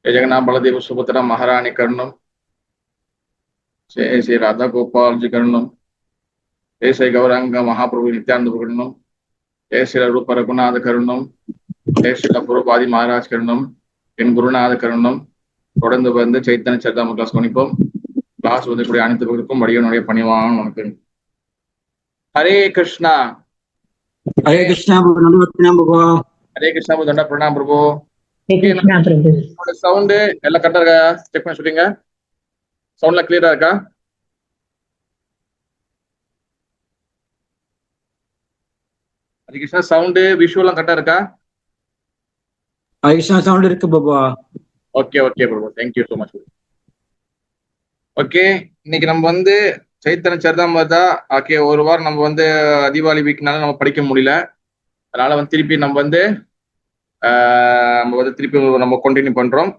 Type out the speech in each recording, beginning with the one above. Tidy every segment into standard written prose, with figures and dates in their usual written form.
जय जगन्नाथ बलदेव सुभद्रा महारानी कर्णम, जय श्री राधा गोपाल जी कर्णम, जय श्री गौरांग महाप्रभु नित्यानंद कर्णम, जय श्री रूप रघुनाथ कर्णम, जय श्री प्रभुपादी महाराज कर्णम, என் குருநாத கருணம். தொடர்ந்து வந்து சைத்தன்ய சரிதாம கிளாஸ் கவனிப்போம். கிளாஸ் வந்து அனைத்து பேருக்கும் வடிவனுடைய பணிவான வணக்கம். ஹரே கிருஷ்ணா. हरे कृष्णा प्रभु. ஹரே கிருஷ்ணா தண்டா பிரணாம் பிரபு. பிரபு சவுண்டு எல்லாம் கரெக்டா இருக்கா? செக் பண்ணி சொல்றீங்க. சவுண்ட்லாம் கிளியரா இருக்கா? ஹரே கிருஷ்ணா சவுண்டு விஷுவல்லாம் கரெக்டா இருக்கா? हरे कृष्णा साउंड இருக்கு பாபா. ஓகே ஓகே பிரபு, தேங்க்யூ ஸோ மச். ஓகே, இன்னைக்கு நம்ம வந்து சைத்தன்ய சரிதாமிரதா ஓகே ஒரு வாரம் நம்ம வந்து தீபாவளி வீக்னால நம்ம படிக்க முடியல. அதனால வந்து திருப்பி நம்ம வந்து திருப்பி நம்ம கண்டினியூ பண்றோம்.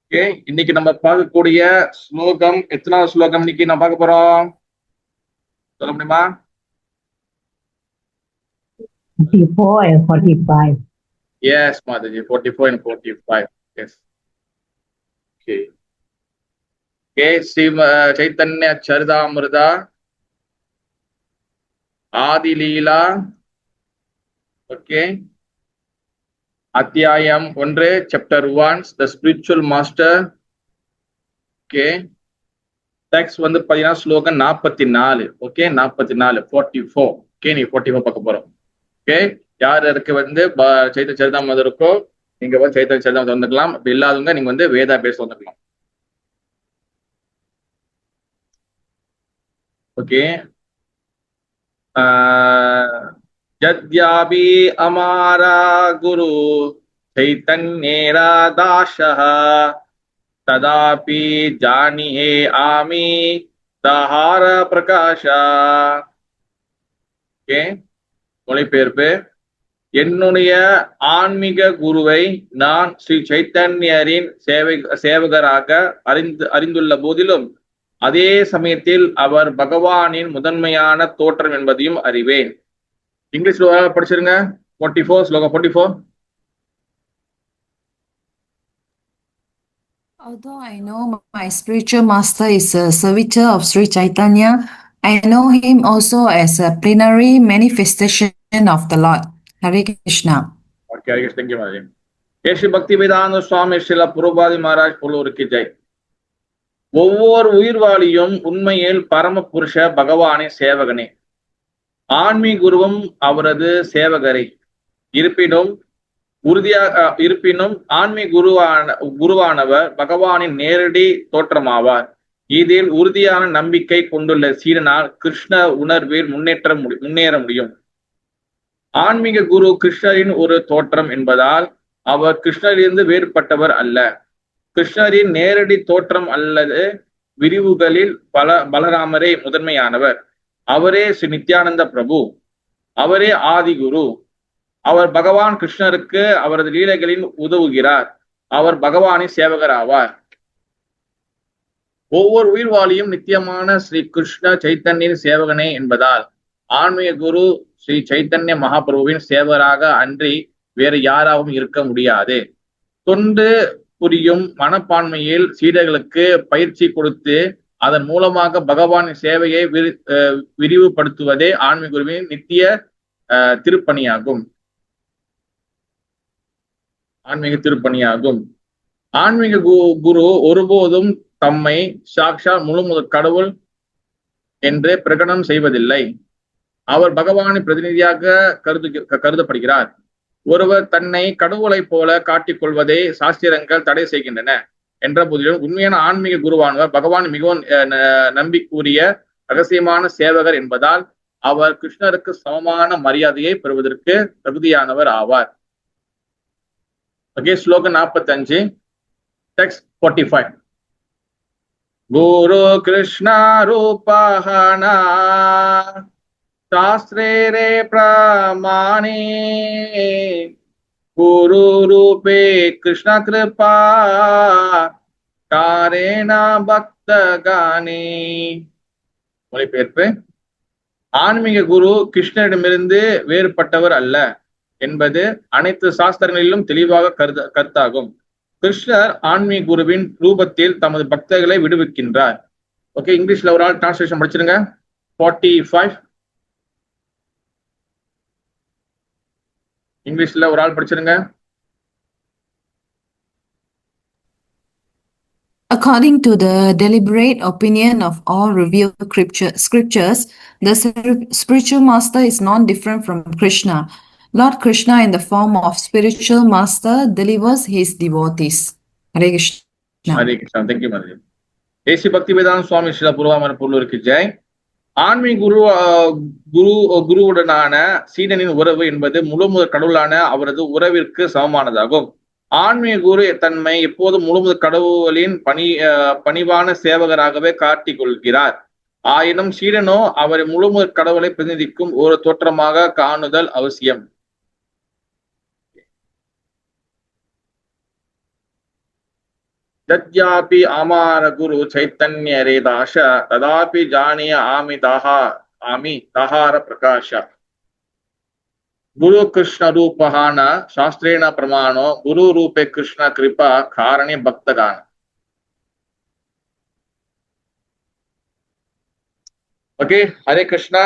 ஓகே, இன்னைக்கு நம்ம பார்க்கக்கூடிய ஸ்லோகம் எத்தனாவது ஸ்லோகம் இன்னைக்கு நம்ம பார்க்க போறோம் சொல்ல முடியுமா? 44 and 45. Yes, Mataji, 44 and 45. Yes. Okay. Okay, Chaitanya Charitamrita, Adi Leela. Okay. Adhyayam 1, chapter 1, the spiritual master. Okay. Text வந்து பாத்தீங்கன்னா ஸ்லோகம் 44. ஓகே, 44, 44. ஓகே, நீ 44 பார்க்க போறோம். ஓகே, யாருக்கு வந்து சைத்தன்ய சரிதாமிரதம் இருக்கோ நீங்க வந்து சைத்தன்ய சரிதாமிரதம் வந்துக்கலாம். அப்படி இல்லாதவங்க நீங்க வந்து வேதா பேச வந்துக்கலாம். ஓகே, ஜத்யாபி அமாரா குரு சைத்தன்யேரா தாஷஹ ததாபி ஜானிஹே ஆமி தஹார பிரகாஷா. ஓகே, மொழிபெயர்ப்பு. என்னுடைய ஆன்மீக குருவை நான் ஸ்ரீ சைத்தன்யரின் சேவகராக அறிந்துள்ள போதிலும் அதே சமயத்தில் அவர் பகவானின் முதன்மையான தோற்றம் என்பதையும் அறிவேன். இங்கிலீஷ்ல படிச்சிருங்க. 44, ஸ்லோகம் 44. Although I know my spiritual master is a servitor of Sri Chaitanya, I know him also as a plenary manifestation of the Lord. Hare Krishna. Okay, Hare Krishna. Thank you, Maharaj. Shri Bhakti Vedanta Swami Srila Prabhupada Maharaj போலோருக்கு Jai. ஒவ்வொரு உயிர்வாளியும் உண்மையில் பரம புருஷ பகவானின் சேவகனே. ஆன்மீக குருவும் அவரது சேவகரை. இருப்பினும் ஆன்மீக குருவானவர் பகவானின் நேரடி தோற்றமாவார். இதில் உறுதியான நம்பிக்கை கொண்டுள்ள சீடனால் கிருஷ்ண உணர்வில் முன்னேற முடியும். ஆன்மீக குரு கிருஷ்ணரின் ஒரு தோற்றம் என்பதால் அவர் கிருஷ்ணரிலிருந்து வேறுபட்டவர் அல்ல. கிருஷ்ணரின் நேரடி தோற்றம் அல்லது விரிவுகளில் பலராமரே முதன்மையானவர். அவரே ஸ்ரீ நித்யானந்த பிரபு. அவரே ஆதி குரு. அவர் பகவான் கிருஷ்ணருக்கு அவரது லீலைகளில் உதவுகிறார். அவர் பகவானின் சேவகர் ஆவார். ஒவ்வொரு உயிர்வாளியும் நித்தியமான ஸ்ரீ கிருஷ்ண சைத்தன்யின் சேவகனே என்பதால் ஆன்மீக குரு ஸ்ரீ சைத்தன்ய மகாபிரபுவின் சேவகராக அன்றி வேறு யாராவும் இருக்க முடியாது. தொண்டு புரியும் மனப்பான்மையில் சீடர்களுக்கு பயிற்சி கொடுத்து அதன் மூலமாக பகவானின் சேவையை விரிவுபடுத்துவதே ஆன்மீக குருவின் நித்திய திருப்பணியாகும். ஆன்மீக குரு ஒருபோதும் தம்மை சாக்ஷா முழு கடவுள் என்று பிரகடனம் செய்வதில்லை. அவர் பகவானின் பிரதிநிதியாக கருதப்படுகிறார். ஒருவர் தன்னை கடவுளை போல காட்டிக் கொள்வதை சாஸ்திரங்கள் தடை செய்கின்றன என்ற போதிலும் உண்மையான ஆன்மீக குருவானவர் பகவான் மிகவும் நம்பிக்குரிய ரகசியமான சேவகர் என்பதால் அவர் கிருஷ்ணருக்கு சமமான மரியாதையை பெறுவதற்கு தகுதியானவர் ஆவார். ஓகே, ஸ்லோகம் 45, டெக்ஸ்ட் 45. குரு கிருஷ்ணா ரூபஹனா शास्त्रे रे प्रमाणे गुरु रूपे कृष्ण कृपा कारेणा भक्त गाने. மொழிபெயர்ப்பு. ஆன்மீக குரு கிருஷ்ணரிடமிருந்து வேறுபட்டவர் அல்ல என்பது அனைத்து சாஸ்திரங்களிலும் தெளிவாக கருத்தாகும். கிருஷ்ணர் ஆன்மீக குருவின் ரூபத்தில் தமது பக்தர்களை விடுவிக்கின்றார். ஓகே, இங்கிலீஷ்ல ஒரு ஆள் டிரான்ஸ்லேஷன் படிச்சிருங்க. 45 இங்கிலீஷ்ல ஒரு ஆள் படிச்சிருங்க. According to the deliberate opinion of all revealed scriptures, the spiritual master is not different from Krishna. Lord Krishna, in the form of spiritual master, delivers his devotees. Hare Krishna. Hare Krishna. Thank you மாதிரி. AC பக்தி வேதாந்த சுவாமி ஸ்ரீல பூர்வாமர பொருளுக்கு ஜெய். ஆன்மீக குருவுடனான சீடனின் உறவு என்பது முழுமுதற் கடவுளான அவரது உறவிற்கு சமமானதாகும். ஆன்மீக குரு தன்மை எப்போதும் முழுமுதற் கடவுளின் பணிவான சேவகராகவே காட்டிக் கொள்கிறார். ஆயினும் சீடனோ அவரை முழுமுதற் கடவுளை பிரதிநிதிக்கும் ஒரு தோற்றமாக காணுதல் அவசியம். यद्यापि आमार गुरु चैतन्य रेदाश तदापि जानीय आमि दहार प्रकाश गुरु कृष्ण रूपः न शास्त्रेण प्रमाणो गुरु रूपे कृष्ण कृपा कारणे भक्तगान. ஓகே, ஹரே கிருஷ்ணா.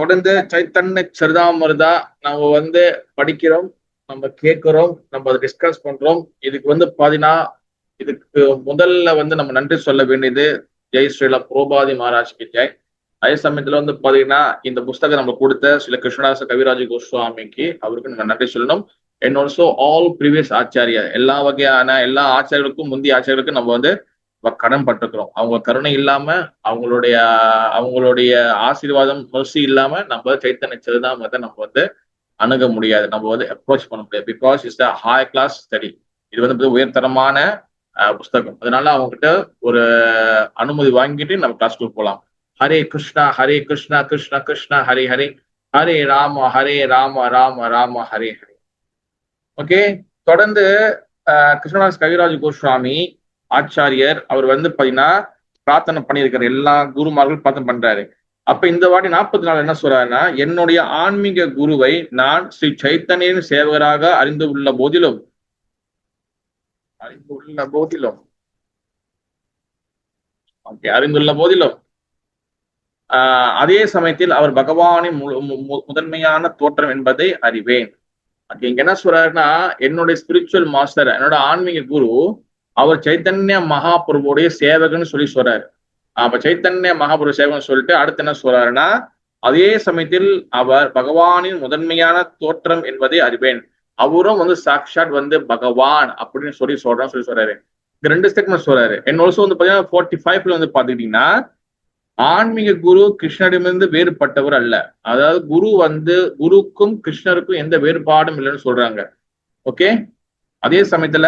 தொடர்ந்து சைத்தன்ய சரிதாமிர்தா நம்ம படிக்கிறோம், நம்ம கேட்கிறோம், நம்ம அதை டிஸ்கஸ் பண்றோம். இதுக்கு பாத்தீங்கன்னா இதுக்கு முதல்ல நம்ம நன்றி சொல்ல வேண்டியது ஜெய் ஸ்ரீல புரோபாதி மகாராஜ்க்கு ஜெய். அதே சமயத்துல பாத்தீங்கன்னா இந்த புஸ்தகம் நம்ம கொடுத்த ஸ்ரீல கிருஷ்ணதாச கவிராஜ கோஸ்வாமிக்கு அவருக்கு நம்ம நன்றி சொல்லணும். And also all previous Acharya, எல்லா வகையான எல்லா ஆச்சாரியர்களுக்கும் முந்தைய ஆச்சாரியர்களுக்கும் நம்ம கடன் பட்டிருக்கிறோம். அவங்க கருணை இல்லாம அவங்களுடைய ஆசீர்வாதம் மர்சி இல்லாம நம்ம சைத்தன்ய சரிதாமிரத்தை நம்ம அணுக முடியாது, நம்ம அப்ரோச் பண்ண முடியாது. Because it's high class study. இது உயர்தரமான புஸ்தகம். அதனால அவங்க கிட்ட ஒரு அனுமதி வாங்கிட்டு நம்ம கிளாஸ்க்கு போகலாம். ஹரே கிருஷ்ணா ஹரே கிருஷ்ணா கிருஷ்ணா கிருஷ்ணா ஹரே ஹரே, ஹரே ராம ராம ராம ஹரே ஹரே. ஓகே, தொடர்ந்து கிருஷ்ணதாஸ் கவிராஜ் கோஸ்வாமி ஆச்சாரியர் அவர் பாத்தீங்கன்னா பிரார்த்தனை பண்ணியிருக்கிற எல்லா குருமார்களும் பிரார்த்தனை பண்றாரு. அப்ப இந்த வாட்டி 44 என்ன சொல்றாருன்னா, என்னுடைய ஆன்மீக குருவை நான் ஸ்ரீ சைத்தன்யன் சேவகராக அறிந்துள்ள போதிலும் அதே சமயத்தில் அவர் பகவானின் முதன்மையான தோற்றம் என்பதை அறிவேன். இங்க என்ன சொல்றாருன்னா, என்னுடைய ஸ்பிரிச்சுவல் மாஸ்டர், என்னோட ஆன்மீக குரு அவர் சைத்தன்ய மகாபிரபுடைய சேவகன்னு சொல்றாரு. அப்ப சைத்தன்ய மகாபுரு சேவகன் சொல்லிட்டு அடுத்து என்ன சொல்றாருன்னா, அதே சமயத்தில் அவர் பகவானின் முதன்மையான தோற்றம் என்பதை அறிவேன். அவரும் சாக்ஷாத் பகவான் அப்படின்னு சொல்றாரு. இந்த 2 ஸ்டேட்மெண்ட் சொல்றாரு. அண்ட் ஆல்சோ பாத்தீங்கன்னா 45ல பாத்துக்கிட்டீங்கன்னா, ஆன்மீக குரு கிருஷ்ணரிடமிருந்து வேறுபட்டவர் அல்ல. அதாவது குரு குருக்கும் கிருஷ்ணருக்கும் எந்த வேறுபாடும் இல்லைன்னு சொல்றாங்க. ஓகே, அதே சமயத்துல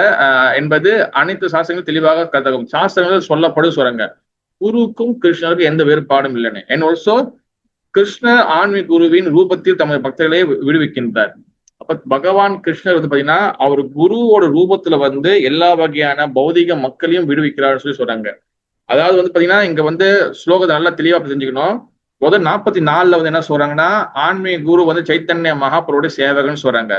என்பது அனைத்து சாஸ்திரங்களும் தெளிவாக கருத்தகம். சாஸ்திரங்கள் சொல்லப்படும் சொல்றாங்க குருக்கும் கிருஷ்ணருக்கும் எந்த வேறுபாடும் இல்லைன்னு. அண்ட் ஆல்சோ கிருஷ்ணர் ஆன்மீக குருவின் ரூபத்தில் தமது பக்தர்களை விடுவிக்கின்றார். அப்ப பகவான் கிருஷ்ணர் பாத்தீங்கன்னா அவர் குருவோட ரூபத்துல எல்லா வகையான பௌதிக மக்களையும் விடுவிக்கிறார் சொல்றாங்க. அதாவது பாத்தீங்கன்னா இங்க ஸ்லோகத்தை நல்லா தெளிவா தெரிஞ்சுக்கணும். முதல் 44ல என்ன சொல்றாங்கன்னா, ஆன்மீக குரு சைத்தன்ய மகாபுரோட சேவகன்னு சொல்றாங்க.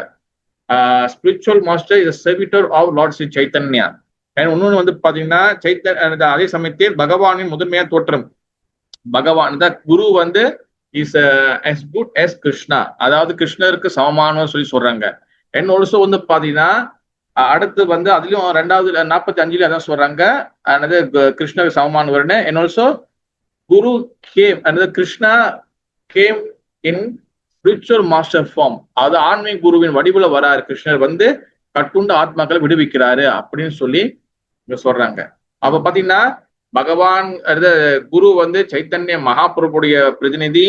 Spiritual master is servitor of lord Shri Chaitanya. இன்னொன்னு பாத்தீங்கன்னா அதே சமயத்தில் பகவானின் முதன்மையான தோற்றம். பகவான் guru is as good as Krishna, அதாவது கிருஷ்ணருக்கு சமமானவர் சொல்றாங்க. அண்ட் ஆல்சோ பாத்தீங்கன்னா அடுத்து அதுலயும் 2வது 45ல அதான் சொல்றாங்க, கிருஷ்ணருக்கு சமமானவர்னு. And also guru came, Krishna came in spiritual master form. அது ஆன்மீக குருவின் வடிவுல வராரு. கிருஷ்ணர் கட்டுண்ட ஆத்மாக்களை விடுவிக்கிறாரு அப்படின்னு சொல்லி இங்க சொல்றாங்க. அப்ப பாத்தீங்கன்னா பகவான் குரு சைத்தன்ய மகாபிரபுடைய பிரதிநிதி.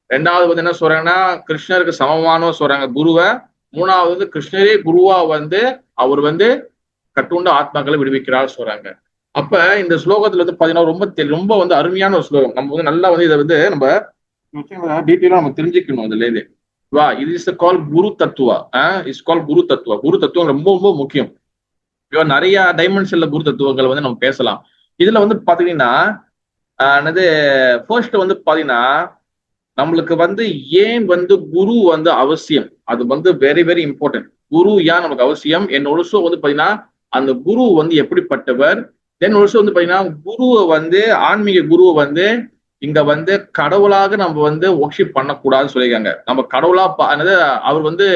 2வது என்ன சொல்றாங்கன்னா, கிருஷ்ணருக்கு சமமானவர் சொல்றாங்க குருவை. 3வது கிருஷ்ணரே குருவா அவர் கட்டுண்ட ஆத்மாக்களை விடுவிக்கிறார் சொல்றாங்க. அப்ப இந்த ஸ்லோகத்துல பாத்தீங்கன்னா ரொம்ப அருமையான ஒரு ஸ்லோகம். நம்ம நல்லா இதை நம்ம டீட்டெயிலா நம்ம தெரிஞ்சுக்கணும். அதுல இது is call Guru Tattva. Is call குரு தத்துவா. குரு தத்துவம் ரொம்ப ரொம்ப முக்கியம். நிறைய டைமென்ஷன்ல குரு தத்துவங்கள் நம்ம பேசலாம். இதுல பாத்தீங்கன்னா ஃபர்ஸ்ட் பாத்தீங்கன்னா நம்மளுக்கு ஏன் குரு அவசியம், அது வெரி வெரி இம்பார்ட்டன்ட். குரு ஏன் நமக்கு அவசியம், என் ஒழுசோ வந்து பாத்தீங்கன்னா அந்த குரு வந்து எப்படிப்பட்டவர், தென் ஒழுசோ வந்து பாத்தீங்கன்னா குருவை வந்து ஆன்மீக குருவை வந்து இங்க வந்து கடவுளாக நம்ம வந்து ஒர்ஷிப் பண்ணக்கூடாதுன்னு சொல்லியிருக்காங்க. நம்ம கடவுளா அவர் வந்து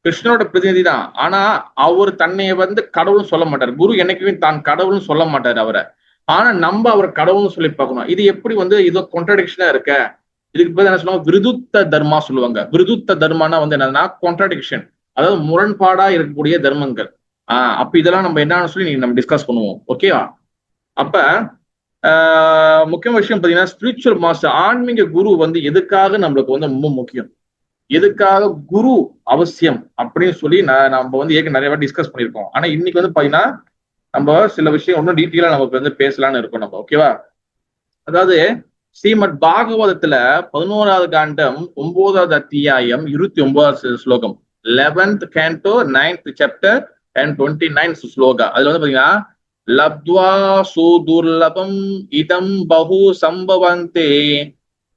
கிருஷ்ணனோட பிரதிநிதி தான். ஆனா அவர் தன்னை வந்து கடவுள்னு சொல்ல மாட்டார். குரு என்னைக்குமே தான் கடவுள்னு சொல்ல மாட்டார் அவரை. ஆனா நம்ம அவர் கடவுள்னு சொல்லி பார்க்கணும். இது எப்படி வந்து இதோ கான்ட்ராடிக்ஷனா இருக்க. இதுக்கு பேர் என்ன சொல்லுவாங்க, விருதுத்த தர்மா சொல்லுவாங்க. விருதுத்த தர்மானா வந்து என்னன்னா கான்ட்ராடிக்ஷன், அதாவது முரண்பாடா இருக்கக்கூடிய தர்மங்கள். அப்ப இதெல்லாம் நம்ம என்னன்னு சொல்லி நம்ம டிஸ்கஸ் பண்ணுவோம். ஓகேவா? அப்ப முக்கியமான விஷயம் பாத்தீங்கன்னா ஸ்பிரிச்சுவல் மாஸ்டர், ஆன்மீக குரு வந்து எதுக்காக நம்மளுக்கு வந்து ரொம்ப முக்கியம், எதுக்காக குரு அவசியம் அப்படின்னு சொல்லி நம்ம வந்து நிறைய வாட்டி டிஸ்கஸ் பண்ணியிருக்கோம். ஆனா இன்னைக்கு வந்து பாத்தீங்கன்னா நம்ம சில விஷயம் இன்னும் டீட்டெயிலா நமக்கு வந்து பேசலாம்னு இருக்கோம் நம்ம. ஓகேவா? அதாவது ஸ்ரீமத் பாகவதத்துல 11வது காண்டம் 9வது அத்தியாயம் 29வது ஸ்லோகம், 11th canto 9th chapter and 29th shloka. அதுல வந்து பாத்தீங்கன்னா லப்த்வா சுதுர்லபம் இதம் பகு சம்பவந்தே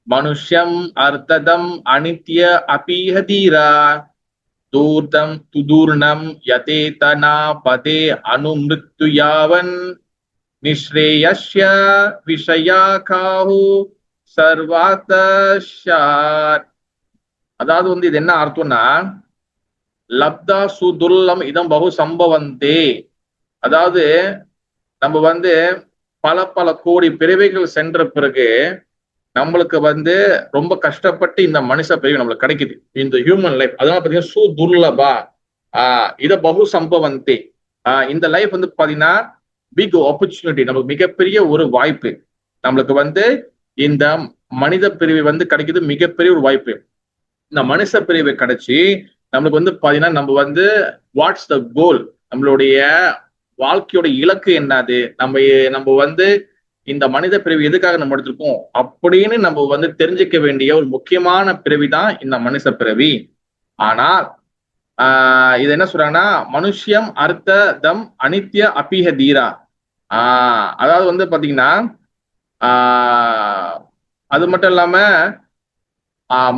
மனுஷ்யம் அர்த்ததம் அனித்ய அபிஹதீரா தூர்தம் துதூர்ணம் யதேதனா பதே அனுமிருத்யு யாவன் நிஸ்ரேயஸ்ய விஷயாகாஹு சர்வாத்ஷாத். அதாவது வந்து இது என்ன அர்த்தம்னா, லப்தா சுதுர்லம் இதம் பகு சம்பவந்தே, அதாவது நம்ம வந்து பல பல கோடி பிறவைகள் சென்ற பிறகு நம்மளுக்கு வந்து ரொம்ப கஷ்டப்பட்டு இந்த மனுஷ பிறவி நம்மளுக்கு கிடைக்குது, இந்த ஹியூமன் லைஃப். அதனால பாத்தீங்கன்னா சுதுர்லபா இத பகு சம்பவந்தே, இந்த லைஃப் வந்து பாத்தீங்கன்னா பிக் ஆப்பர்ச்சுனிட்டி, நமக்கு மிகப்பெரிய ஒரு வாய்ப்பு. நம்மளுக்கு வந்து இந்த மனித பிரிவு வந்து கிடைக்குது, மிகப்பெரிய ஒரு வாய்ப்பு. இந்த மனுஷ பிரிவு கிடைச்சி நம்மளுக்கு வந்து பாத்தீங்கன்னா நம்ம வந்து வாட்ஸ் த கோல், நம்மளுடைய வாழ்க்கையோட இலக்கு என்னது, நம்ம வந்து இந்த மனித பிறவி எதுக்காக நம்ம எடுத்திருக்கோம் அப்படின்னு நம்ம வந்து தெரிஞ்சுக்க வேண்டிய ஒரு முக்கியமான பிறவி தான் இந்த மனுஷ பிறவி. ஆனால் இது என்ன சொல்றாங்கன்னா, மனுஷியம் அர்த்த தம் அனித்ய அபிஹ தீரா. அதாவது வந்து பாத்தீங்கன்னா அது மட்டும் இல்லாம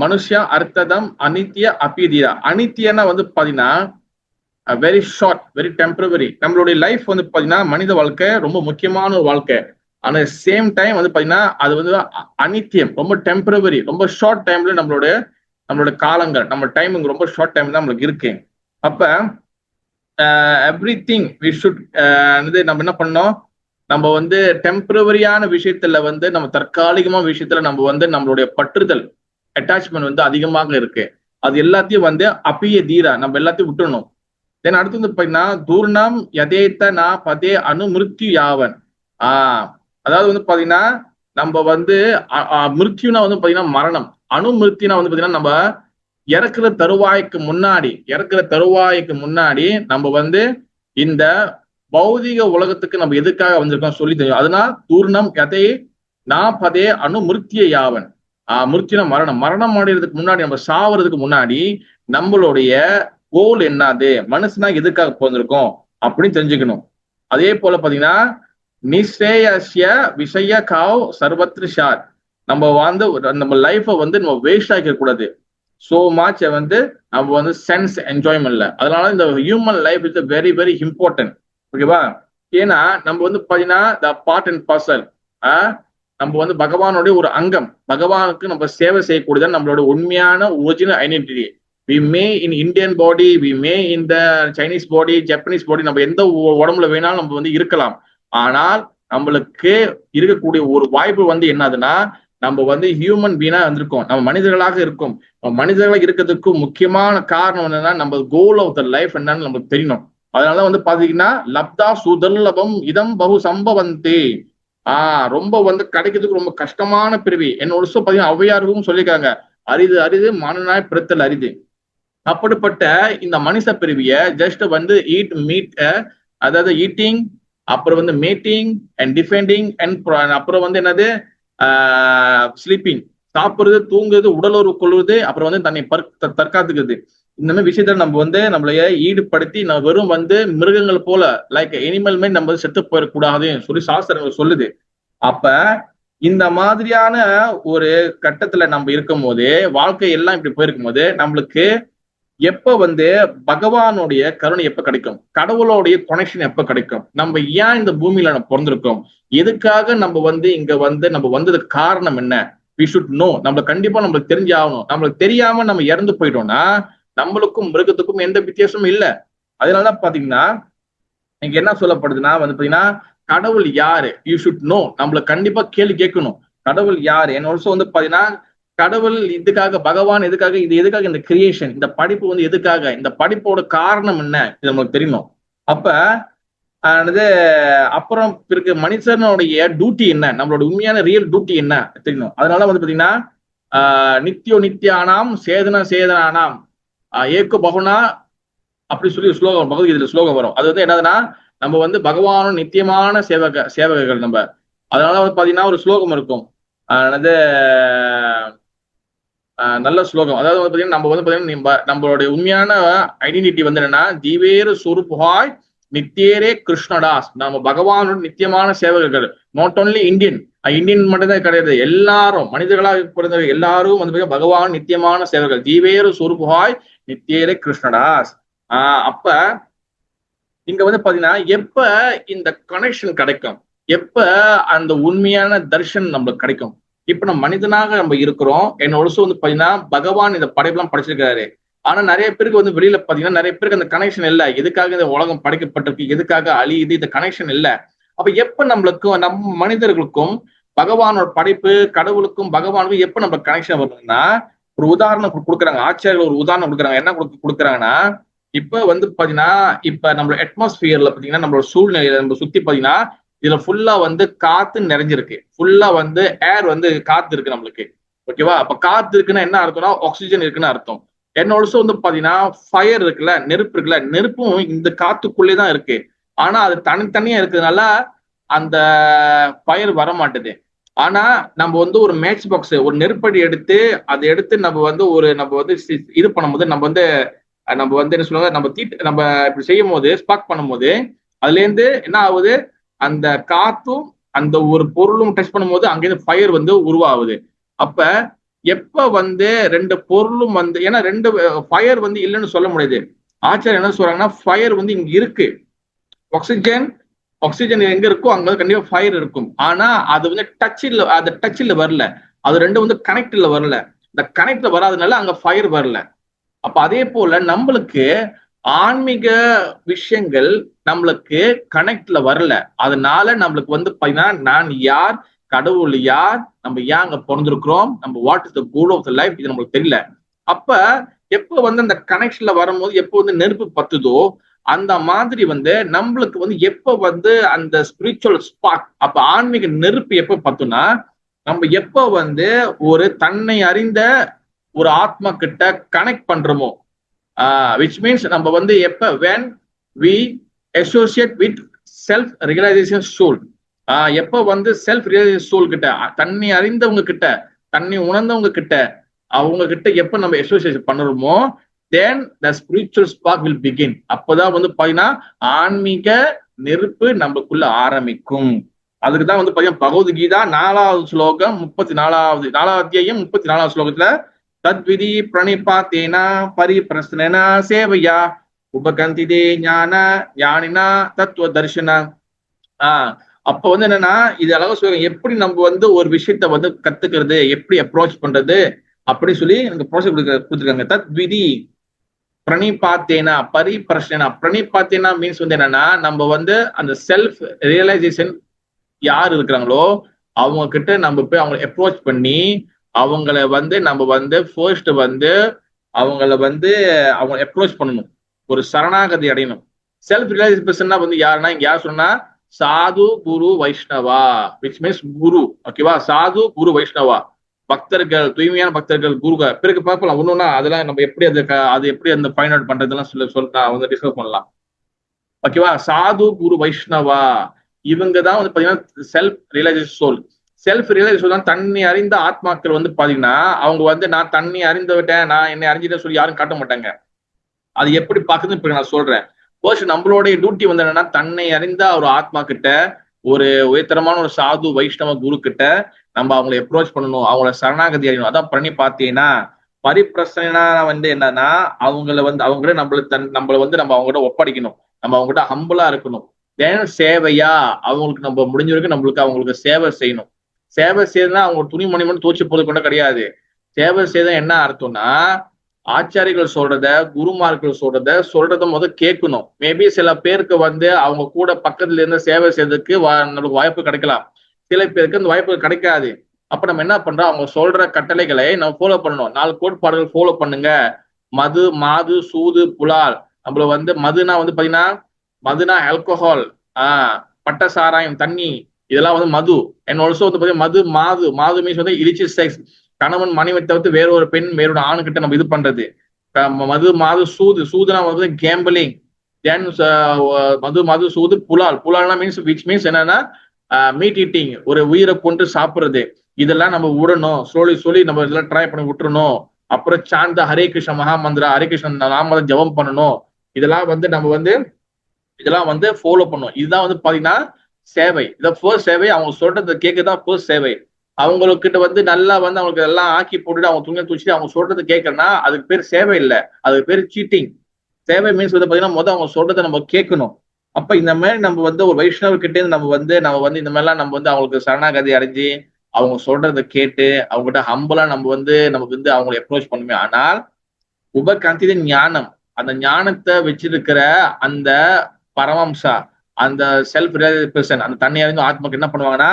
மனுஷியம் அர்த்ததம் அனித்ய அபிதீரா. அனித்தியன்னா வந்து பாத்தீங்கன்னா வெரி ஷார்ட், வெரி டெம்பரவரி. நம்மளுடைய லைஃப் வந்து பாத்தீங்கன்னா மனித வாழ்க்கை ரொம்ப முக்கியமான ஒரு வாழ்க்கை. ஆனா சேம் டைம் வந்து பாத்தீங்கன்னா அது வந்து அனித்தியம், ரொம்ப டெம்பரவரி, ரொம்ப ஷார்ட் டைம்ல நம்மளோட காலங்கள், நம்ம டைமிங் ரொம்ப ஷார்ட் டைம் தான் நம்மளுக்கு இருக்கு. அப்ப எவ்ரி திங் வி ஷுட் நம்ம என்ன பண்ணோம், நம்ம வந்து டெம்பரவரியான விஷயத்துல வந்து நம்ம தற்காலிகமான விஷயத்துல நம்ம வந்து நம்மளுடைய பற்றுதல் அட்டாச்மெண்ட் வந்து அதிகமாக இருக்கு. அது எல்லாத்தையும் வந்து அப்பிய தீரா நம்ம எல்லாத்தையும் விட்டுறணும். தென் அடுத்து வந்து பாத்தீங்கன்னா தூர்ணம் யதேத்த நா பதே அனுமிருத்யு யாவன். அதாவது வந்து பாத்தீங்கன்னா நம்ம வந்து மிருத்யுனா வந்து பாத்தீங்கன்னா மரணம், அணுமிருத்தினா வந்து பாத்தீங்கன்னா நம்ம இறக்குற தருவாய்க்கு முன்னாடி நம்ம வந்து இந்த பௌதிக உலகத்துக்கு நம்ம எதுக்காக வந்திருக்கோம் சொல்லி தெரியும். அதனால தூர்ணம் யதே நா பதே அனுமிருத்ய யாவன். மிருத்யுனா மரணம் அடைகிறதுக்கு முன்னாடி, நம்ம சாவறதுக்கு முன்னாடி நம்மளுடைய கோல் என்னது, மனுஷனா எதுக்காக போந்திருக்கோம் அப்படின்னு தெரிஞ்சுக்கணும். அதே போல பாத்தீங்கன்னா நிஸ்ரேயஸ்ய விஷய காவ் சர்வத்ரிஷாத், நம்ம வந்து நம்ம லைஃபை வந்து நம்ம வேஸ்ட் ஆக்கிக்க கூடாது. சோ மச் வந்து நம்ம வந்து சென்ஸ் என்ஜாய்மெண்ட்ல. அதனால இந்த human life is very very important. ஓகேவா? ஏன்னா நம்ம வந்து பாத்தீங்கன்னா த பார்ட் அண்ட் பார்சல், நம்ம வந்து பகவானுடைய ஒரு அங்கம், பகவானுக்கு நம்ம சேவை செய்யக்கூடியதான் நம்மளோட உண்மையான original identity. We may in Indian body, we may in the Chinese body, Japanese body, நம்ம எந்த உடம்புல வேணாலும் நம்ம வந்து இருக்கலாம். ஆனால் நம்மளுக்கு இருக்கக்கூடிய ஒரு வாய்ப்பு வந்து என்னதுன்னா, நம்ம வந்து ஹியூமன் பீனா வந்திருக்கோம், நம்ம மனிதர்களாக இருக்கும். மனிதர்களாக இருக்கிறதுக்கு முக்கியமான காரணம் என்னன்னா நம்ம கோல் ஆஃப் த லைஃப் என்னன்னு நமக்கு தெரியணும். அதனால வந்து பாத்தீங்கன்னா லப்தா சுதர்லபம் இதம் பகு சம்பவந்தே, ரொம்ப வந்து கிடைக்கிறதுக்கு ரொம்ப கஷ்டமான பிறவி. என்னோட பாத்தீங்கன்னா ஔவையாருக்கும் சொல்லியிருக்காங்க, அரிது அரிது மானனாய் பிறத்தல் அரிது. அப்படிப்பட்ட இந்த மனுஷ பிறவிய ஜஸ்ட் வந்து ஈட் மீட், அதாவது ஈட்டிங், அப்புறம் வந்து மேட்டிங் அண்ட் டிஃபெண்டிங் அண்ட் அப்புறம் வந்து என்னது ஸ்லீப்பிங், சாப்பிடுறது, தூங்குறது, உடலுறவு கொள்வது, அப்புறம் வந்து தன்னை தற்காத்துக்கிறது. இந்த மாதிரி விஷயத்துல நம்ம வந்து நம்மளைய ஈடுபடுத்தி நம்ம வெறும் வந்து மிருகங்கள் போல லைக் எனிமல் மாதிரி நம்ம செத்து போயிடக்கூடாதுன்னு சொல்லி சாஸ்திரங்கள் சொல்லுது. அப்ப இந்த மாதிரியான ஒரு கட்டத்துல நம்ம இருக்கும் போது, வாழ்க்கை எல்லாம் இப்படி போயிருக்கும் போது நம்மளுக்கு எப்ப வந்து பகவானுடைய கருணை எப்ப கிடைக்கும், கடவுளுடைய கனெக்ஷன் எப்ப கிடைக்கும், நம்ம ஏன் இந்த பூமியில நம்ம பிறந்திருக்கோம், எதுக்காக நம்ம வந்து இங்க வந்து நம்ம வந்ததுக்கு காரணம் என்ன, வி ஷுட் நோ. நம்ம கண்டிப்பா நம்மளுக்கு தெரிஞ்சு ஆகணும். நம்மளுக்கு தெரியாம நம்ம இறந்து போயிட்டோம்னா நம்மளுக்கும் மிருகத்துக்கும் எந்த வித்தியாசமும் இல்லை. அதனாலதான் பாத்தீங்கன்னா இங்க என்ன சொல்லப்படுதுன்னா வந்து பாத்தீங்கன்னா கடவுள் யாரு, யூ ஷுட் நோ. நம்மள கண்டிப்பா கேள்வி கேட்கணும், கடவுள் யாரு. என்ன ஆல்சோ வந்து பாத்தீங்கன்னா கடவுள் இதுக்காக, பகவான் எதுக்காக, இது எதுக்காக, இந்த கிரியேஷன், இந்த படைப்பு வந்து எதுக்காக, இந்த படைப்போட காரணம் என்ன, இது நமக்கு தெரியணும். அப்ப அது அப்புறம் இருக்கு மனுஷனுடைய டியூட்டி என்ன, நம்மளோட உண்மையான ரியல் டியூட்டி என்ன தெரியணும். அதனால வந்து பாத்தீங்கன்னா நித்தியோ நித்தியானாம் சேதன சேதனானாம் ஏக்கு பகுனா அப்படி சொல்லி ஸ்லோகம் பகவத்கீதையில ஸ்லோகம் வரும். அது வந்து என்னதுன்னா நம்ம வந்து பகவானும் நித்தியமான சேவகர்கள் நம்ம. அதனால வந்து பாத்தீங்கன்னா ஒரு ஸ்லோகம் இருக்கும், அது நல்ல ஸ்லோகம். அதாவது வந்து பாத்தீங்கன்னா நம்ம வந்து பாத்தீங்கன்னா நம்மளுடைய உண்மையான ஐடென்டிட்டி வந்து என்னன்னா ஜீவேரு சொரூபாய் நித்தியரே கிருஷ்ணதாஸ். நம்ம பகவானோட நித்தியமான சேவகர்கள். நாட் ஓன்லி இந்தியன் மட்டும்தான் கிடையாது, எல்லாரும் மனிதர்களாக பிறந்த எல்லாரும் வந்து பகவான் நித்தியமான சேவகர்கள். ஜீவேரு சொரூபாய் நித்தியரே கிருஷ்ணதாஸ். அப்ப இங்க வந்து பாத்தீங்கன்னா எப்ப இந்த கனெக்ஷன் கிடைக்கும், எப்ப அந்த உண்மையான தர்ஷன் நம்மளுக்கு கிடைக்கும். இப்ப நம்ம மனிதனாக நம்ம இருக்கிறோம். என்னோட வந்து பாத்தீங்கன்னா பகவான் இந்த படைப்பெல்லாம் படைச்சிருக்காரு. ஆனா நிறைய பேருக்கு வந்து வெளியில பாத்தீங்கன்னா நிறைய பேருக்கு அந்த கனெக்ஷன் இல்லை. எதுக்காக இந்த உலகம் படைக்கப்பட்டிருக்கு, எதுக்காக அழியுது, இந்த கனெக்ஷன் இல்லை. அப்ப எப்ப நம்மளுக்கும் நம்ம மனிதர்களுக்கும் பகவானோட படைப்பு, கடவுளுக்கும் பகவானுக்கும் எப்ப நம்ம கனெக்ஷன் வருதுன்னா, ஒரு உதாரணம் கொடுக்குறாங்க ஆச்சாரியர்கள். ஒரு உதாரணம் கொடுக்குறாங்க. என்ன கொடுக்குறாங்கன்னா, இப்ப வந்து பாத்தீங்கன்னா இப்ப நம்மளோட அட்மாஸ்பியர்ல பாத்தீங்கன்னா நம்மளோட சூழ்நிலையில நம்ம சுத்தி பாத்தீங்கன்னா இதுல ஃபுல்லா வந்து காத்து நிறைஞ்சிருக்கு. ஃபுல்லா வந்து ஏர் வந்து காத்து இருக்கு நம்மளுக்கு. ஓகேவா? அப்ப காத்து இருக்குன்னா என்ன அர்த்தம்னா ஆக்சிஜன் இருக்குன்னு அர்த்தம். என்னோட வந்து பாத்தீங்கன்னா ஃபயர் இருக்குல்ல, நெருப்பு இருக்குல்ல, நெருப்பும் இந்த காத்துக்குள்ளேதான் இருக்கு. ஆனா அது தனித்தனியா இருக்கிறதுனால அந்த ஃபயர் வர மாட்டுது. ஆனா நம்ம வந்து ஒரு மேட்ச் பாக்ஸ், ஒரு நெருப்படி எடுத்து அதை எடுத்து நம்ம வந்து இது பண்ணும்போது நம்ம வந்து என்ன சொல்லுவாங்க, நம்ம இப்படி செய்யும் போது ஸ்பார்க் பண்ணும்போது அதுல இருந்து என்ன ஆகுது, அந்த காத்தும் அந்த ஒரு பொருளும் டச் பண்ணும்போது அங்கிருந்து ஃபயர் வந்து உருவாகுது. அப்ப எப்ப வந்து ரெண்டு பொருளும் வந்து, ஏன்னா ரெண்டு ஃபயர் வந்து இல்லைன்னு சொல்ல முடியாது. ஆச்சாரியர் என்ன சொல்றாங்கன்னா ஃபயர் வந்து இங்க இருக்கு. ஆக்சிஜன் எங்க இருக்கோ அங்க கண்டிப்பா ஃபயர் இருக்கும். ஆனா அது வந்து டச்சில் வரல. அது ரெண்டும் வந்து கனெக்ட்ல வரல. இந்த கனெக்ட்ல வராதனால அங்க ஃபயர் வரல. அப்ப அதே போல நம்மளுக்கு ஆன்மீக விஷயங்கள் நம்மளுக்கு கனெக்ட்ல வரல. அதனால நம்மளுக்கு வந்து பாத்தீங்கன்னா நான் யார், கடவுள் யார், நம்ம ஏன் அங்க பிறந்திருக்கிறோம், நம்ம what is the goal of the life, இது நம்மளுக்கு தெரியல. அப்ப எப்ப வந்து அந்த கனெக்ஷன்ல வரும்போது எப்போ வந்து நெருப்பு பத்துதோ அந்த மாதிரி வந்து நம்மளுக்கு வந்து எப்ப வந்து அந்த ஸ்பிரிச்சுவல் ஸ்பார்க், அப்ப ஆன்மீக நெருப்பு எப்ப பத்துனா நம்ம எப்ப வந்து ஒரு தன்னை அறிந்த ஒரு ஆத்மா கிட்ட கனெக்ட் பண்றோமோ, which means நம்ம வந்து எப்ப when we associate with self realization soul, எப்ப வந்து செல்ஃப் ரியலைசேஷன் சோல் கிட்ட, தன்னை அறிந்தவங்க கிட்ட, தன்னை உணர்ந்தவங்க கிட்ட, அவங்க கிட்ட எப்ப நம்ம அசோசியேஷன் பண்ணுறோமோ then the spiritual spark will begin. அப்பதான் வந்து பாத்தீங்கன்னா ஆன்மீக நெருப்பு நம்மளுக்குள்ள ஆரம்பிக்கும். அதுக்குதான் வந்து பாத்தீங்கன்னா பகவத்கீதா 4வது ஸ்லோகம் 34வது அத்தியாயம் 34வது ஸ்லோகத்துல தத்விதி பிரணிபாத்தேனா பரிபிரஸ்னேனா சேவையா உபகந்திதே ஞான ஞானினா தத்துவ தர்ஷன. அப்ப வந்து என்னன்னா இது அழகா சொல்லுவாங்க, எப்படி நம்ம வந்து ஒரு விஷயத்த வந்து கத்துக்கிறது, எப்படி அப்ரோச் பண்றது அப்படி சொல்லி எனக்கு ப்ராசஸ் கொடுத்துருக்காங்க. தத்விதி பிரணிபாத்தேனா பரிபிரஸ்னேனா. பிரணிபாத்தேனா மீன்ஸ் வந்து என்னன்னா நம்ம வந்து அந்த செல்ஃப் ரியலைசேஷன் யார் இருக்கிறாங்களோ அவங்க கிட்ட நம்ம போய் அவங்களை அப்ரோச் பண்ணி அவங்கள வந்து நம்ம வந்து ஃபர்ஸ்ட் வந்து அவங்கள வந்து அவங்க அப்ரோச் பண்ணணும், ஒரு சரணாகதி அடையணும். செல்ஃப் ரியலைசேஷன் பர்சன்னா வந்து யாருன்னா இங்க யார் சொன்னா சாது குரு வைஷ்ணவா, விச் மீன்ஸ் குரு. ஓகேவா? சாது குரு வைஷ்ணவா, பக்தர்கள், தூய்மையான பக்தர்கள், குருகள். பிறகு பார்க்கலாம் ஒண்ணுன்னா அதெல்லாம் நம்ம எப்படி அது எப்படி அந்த ஃபைண்ட் அவுட் பண்றதெல்லாம் சொல்ல வந்து டிஸ்கஸ் பண்ணலாம். ஓகேவா? சாது குரு வைஷ்ணவா இவங்க தான் வந்து பாத்தீங்கன்னா self realization soul. Self realization தான் தன்னை அறிந்த ஆத்மாக்கள் வந்து பாத்தீங்கன்னா அவங்க வந்து நான் தன்னை அறிந்து விட்டேன், நான் என்னை அறிஞ்சிட்டேன்னு சொல்லி யாரும் காட்ட மாட்டாங்க. அது எப்படி பாக்குதுன்னு இப்ப நான் சொல்றேன். நம்மளுடைய டியூட்டி வந்து என்னன்னா தன்னை அறிந்த ஒரு ஆத்மா கிட்ட, ஒரு உயர்தரமான ஒரு சாது வைஷ்ணவ குரு கிட்ட நம்ம அவங்களை அப்ரோச் பண்ணணும், அவங்கள சரணாகதி அறியணும். அதான் பண்ணி பார்த்தீங்கன்னா பரிப்பிரசனா வந்து என்னன்னா அவங்கள நம்மள வந்து நம்ம அவங்ககிட்ட ஒப்படைக்கணும், நம்ம அவங்ககிட்ட ஹம்பிளா இருக்கணும். தென் சேவையா அவங்களுக்கு நம்ம முடிஞ்ச வரைக்கும் அவங்களுக்கு சேவை செய்யணும். சேவை செய்யறதுனா அவங்க துணிமணி மட்டும் துவச்சு போது கொண்ட கிடையாது. சேவை செய்த என்ன அர்த்தம்னா ஆச்சாரிகள் சொல்றத, குருமார்கள் சொல்றத முதல் கேட்கணும். மேபி சில பேருக்கு வந்து அவங்க கூட பக்கத்துல இருந்து சேவை செய்யறதுக்கு நமக்கு வாய்ப்பு கிடைக்கலாம், சில பேருக்கு அந்த வாய்ப்பு கிடைக்காது. அப்ப நம்ம என்ன பண்றோம், அவங்க சொல்ற கட்டளைகளை நம்ம ஃபாலோ பண்ணணும். 4 கோட்பாடுகள் ஃபாலோ பண்ணுங்க. மது, மாது, சூது, புலால். நம்மள வந்து மதுனா வந்து பாத்தீங்கன்னா மதுனா ஆல்கோஹால், பட்ட சாராயம், தண்ணி, இதெல்லாம் வந்து மது. அண்ட் ஆல்சோ வந்து பாத்தீங்கன்னா மாது மீன்ஸ் வந்து இலிசிட் செக்ஸ், கணவன் மனைவி தவிர்த்து வேறொரு பெண் வேறொரு ஆணுகிட்ட நம்ம இது பண்றது. மாது, சூதுனா வந்து கேம்பிளிங். தென் மது, சூது, புலால்னா மீன்ஸ் என்னன்னா மீட் ஈட்டிங், ஒரு உயிரை கொண்டு சாப்பிடுறது. இதெல்லாம் நம்ம விடணும், சொல்லி நம்ம இதெல்லாம் ட்ரை பண்ணி விட்டுறணும். அப்புறம் சாந்த ஹரே கிருஷ்ண மகாமந்திரா, ஹரே கிருஷ்ணன் நாம ஜபம் பண்ணணும். இதெல்லாம் வந்து நம்ம வந்து இதெல்லாம் வந்து ஃபாலோ பண்ணும். இதுதான் வந்து பாத்தீங்கன்னா சேவை. இத ஃபர்ஸ்ட் சேவை, அவங்க சொல்றதை கேட்கதான் ஃபர்ஸ்ட் சேவை. அவங்கக்கிட்ட வந்து நல்லா வந்து அவங்களுக்கு எல்லாம் ஆக்கி போட்டுட்டு அவங்க துணியை துவச்சிட்டு அவங்க சொல்றது கேட்கறனா அதுக்கு பேர் சேவை இல்லை, அதுக்கு பேர் சீட்டிங். சேவை மீன்ஸ் வந்து பாத்தீங்கன்னா முதல் அவங்க சொல்றதை நம்ம கேட்கணும். அப்ப இந்த மாதிரி நம்ம வந்து ஒரு வைஷ்ணவர்கிட்ட இருந்து நம்ம வந்து இந்த மாதிரிலாம் நம்ம வந்து அவங்களுக்கு சரணாகதி அடைஞ்சு அவங்க சொல்றதை கேட்டு அவங்ககிட்ட ஹம்பலா நமக்கு வந்து அவங்களை அப்ரோச் பண்ணுமே. ஆனால் உபகாந்தி ஞானம், அந்த ஞானத்தை வச்சிருக்கிற அந்த பரமம்சா, அந்த செல்ஃப் ரியலைசேஷன், அந்த தன்னை அறிந்த ஆத்மாக்கு என்ன பண்ணுவாங்கன்னா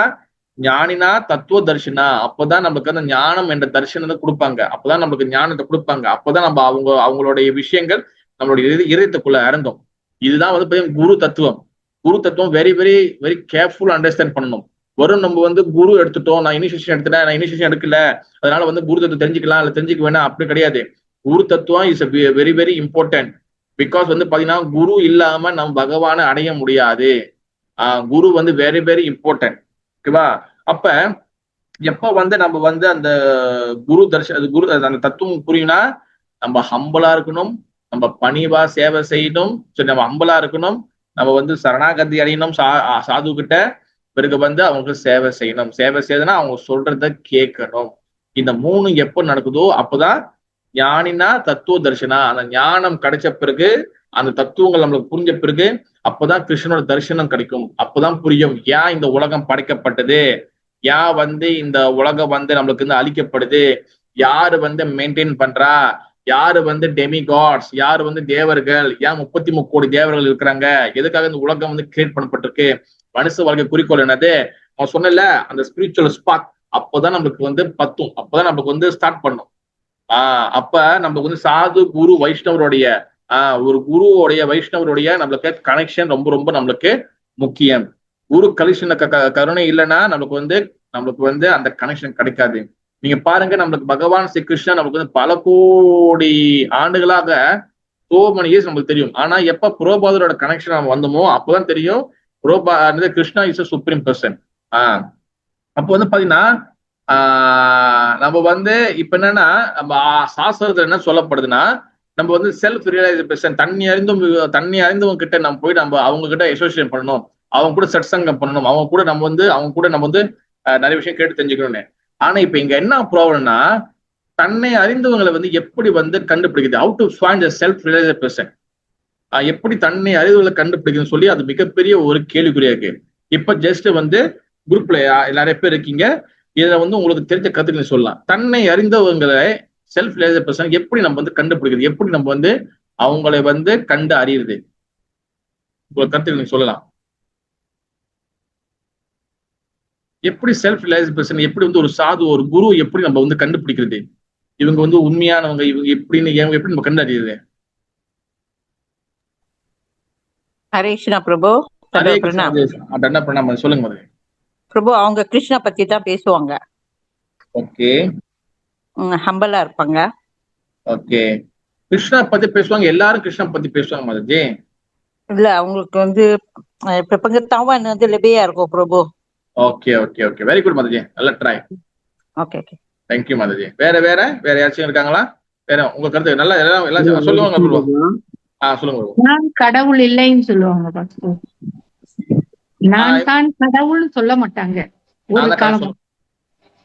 ஞானினா தத்துவ தரிசனா, அப்பதான் நமக்கு அந்த ஞானம் என்ற தரிசனத்தை கொடுப்பாங்க, அப்பதான் நமக்கு ஞானத்தை கொடுப்பாங்க. அப்பதான் நம்ம அவங்களுடைய விஷயங்கள் நம்மளுடைய இதயத்துக்குள்ள இறங்கும். இதுதான் வந்து குரு தத்துவம். குரு தத்துவம் very very very careful understand பண்ணணும். வரும் நம்ம வந்து குரு எடுத்துட்டோம், நான் இனிஷியேஷன் எடுக்கல, அதனால வந்து குரு தத்துவம் தெரிஞ்சுக்கலாம் இல்ல தெரிஞ்சுக்க வேணாம், அப்படி கிடையாது. குரு தத்துவம் is very very important. Because வந்து பாத்தீங்கன்னா குரு இல்லாம நம்ம பகவானை அடைய முடியாது. குரு வந்து வெரி வெரி இம்பார்ட்டன்ட். ஓகேவா? அப்ப எப்ப வந்து நம்ம வந்து அந்த குரு அந்த தத்துவம் புரியும்னா நம்ம ஹம்பலா இருக்கணும், நம்ம பணிவா சேவை செய்யணும். சரி, நம்ம ஹம்பலா இருக்கணும், நம்ம வந்து சரணாகதி அடையணும் சாது கிட்ட. பிறகு வந்து அவங்களுக்கு சேவை செய்யணும். சேவை செய்யணும்னா அவங்க சொல்றத கேட்கணும். இந்த 3 எப்போ நடக்குதோ அப்பதான் ஞானினா தத்துவ தரிசனா, அந்த ஞானம் கிடைச்ச பிறகு, அந்த தத்துவங்கள் நம்மளுக்கு புரிஞ்ச பிறகு அப்பதான் கிருஷ்ணனோட தரிசனம் கிடைக்கும். அப்பதான் புரியும் ஏன் இந்த உலகம் படைக்கப்பட்டது, ஏன் வந்து இந்த உலகம் வந்து நம்மளுக்கு வந்து அழிக்கப்படுது, யாரு வந்து மெயின்டைன் பண்றா, யாரு வந்து டெமிகாட்ஸ், யாரு வந்து தேவர்கள், ஏன் 33 கோடி தேவர்கள் இருக்கிறாங்க, எதுக்காக இந்த உலகம் வந்து கிரியேட் பண்ணப்பட்டிருக்கு, மனுஷ வாழ்க்கை குறிக்கோள் என்னது, அவன் சொன்னல அந்த ஸ்பிரிச்சுவல் ஸ்பார்க். அப்பதான் நம்மளுக்கு வந்து பத்தும், அப்பதான் நம்மளுக்கு வந்து ஸ்டார்ட் பண்ணும். அப்ப நம்மளுக்கு வந்து சாது குரு வைஷ்ணவருடைய ஒரு குருவோடைய வைஷ்ணவருடைய நம்மளுக்கு கனெக்ஷன் ரொம்ப ரொம்ப நம்மளுக்கு முக்கியம். குரு கருணை இல்லைன்னா நம்மளுக்கு வந்து அந்த கனெக்ஷன் கிடைக்காது. நீங்க பாருங்க, நம்மளுக்கு பகவான் ஸ்ரீ கிருஷ்ணன் நமக்கு வந்து பல கோடி ஆண்டுகளாக நம்மளுக்கு தெரியும். ஆனா எப்ப புரோபாதரோட கனெக்ஷன் நம்ம வந்தோமோ அப்பதான் தெரியும் Krishna is a supreme person. அப்போ வந்து பாத்தீங்கன்னா நம்ம வந்து இப்ப என்னன்னா நம்ம சாஸ்திரத்துல என்ன சொல்லப்படுதுன்னா, நம்ம வந்து செல்ஃப் ரியலைசேஷன், தண்ணி அறிந்தவங்க கிட்ட நம்ம போய் நம்ம அவங்க கிட்ட அசோசியேட் பண்ணணும், அவங்க கூட சத்சங்கம் பண்ணணும், அவங்க கூட நம்ம வந்து நிறைய விஷயம் கேட்டு தெரிஞ்சுக்கணும்னு. ஆனா இப்ப இங்க என்ன ப்ராப்ளம்னா, தன்னை அறிந்தவங்களை வந்து எப்படி வந்து கண்டுபிடிக்குது, how to find a self realised person, எப்படி தன்னை அறிந்தவங்களை கண்டுபிடிக்குதுன்னு சொல்லி அது மிகப்பெரிய ஒரு கேள்விக்குறியா இருக்கு. இப்ப ஜஸ்ட் வந்து குரூப்ல நிறைய பேர் இருக்கீங்க, இதுல வந்து உங்களுக்கு தெரிஞ்ச கருத்துக்களை சொல்லலாம். தன்னை அறிந்தவங்களை செல்ஃப் ரியலைஸ்ட் பர்சன் எப்படி நம்ம வந்து கண்டுபிடிக்கிறது, எப்படி நம்ம வந்து அவங்களை வந்து கண்டு அறியுது, உங்களுக்கு கருத்துக்களை சொல்லலாம். எப்படி செல்ஃப் ரியலைஸ்ட் பர்சன், எப்படி வந்து ஒரு சாது ஒரு குரு எப்படி நம்ம வந்து கண்டுபிடிக்கிறது, இவங்க வந்து உண்மையானவங்க, இவங்க எப்படி நம்ம கண்டு அறியுது? ஹரே கிருஷ்ணா பிரபு. ஹரே கிருஷ்ணா, சொல்லுங்க பிரபு. அவங்க கிருஷ்ணா பத்தி தான் பேசுவாங்க. ஓகே, ஹம்பலா இருப்பாங்க. ஓகே, கிருஷ்ணா பத்தி பேசுவாங்க, எல்லாரும் கிருஷ்ணா பத்தி பேசுவாங்க மாதாஜி. இல்ல, அவங்களுக்கு வந்து பிரபஞ்சத்தாவும் வந்து லெபையா இருக்கும் Prabhu. Okay okay okay, very good Mataji, நல்ல try. Okay okay, thank you Mataji. வேற யாராச்சும் இருக்காங்களா? வேற உங்க கருத்து நல்லா எல்லாம் சொல்லுவாங்க பிரபு. சொல்லுங்க. நான் கடவுள் இல்லைன்னு சொல்லுவாங்க. நான் தான் கடவுள்னு சொல்ல மாட்டாங்க ஒரு காலம்.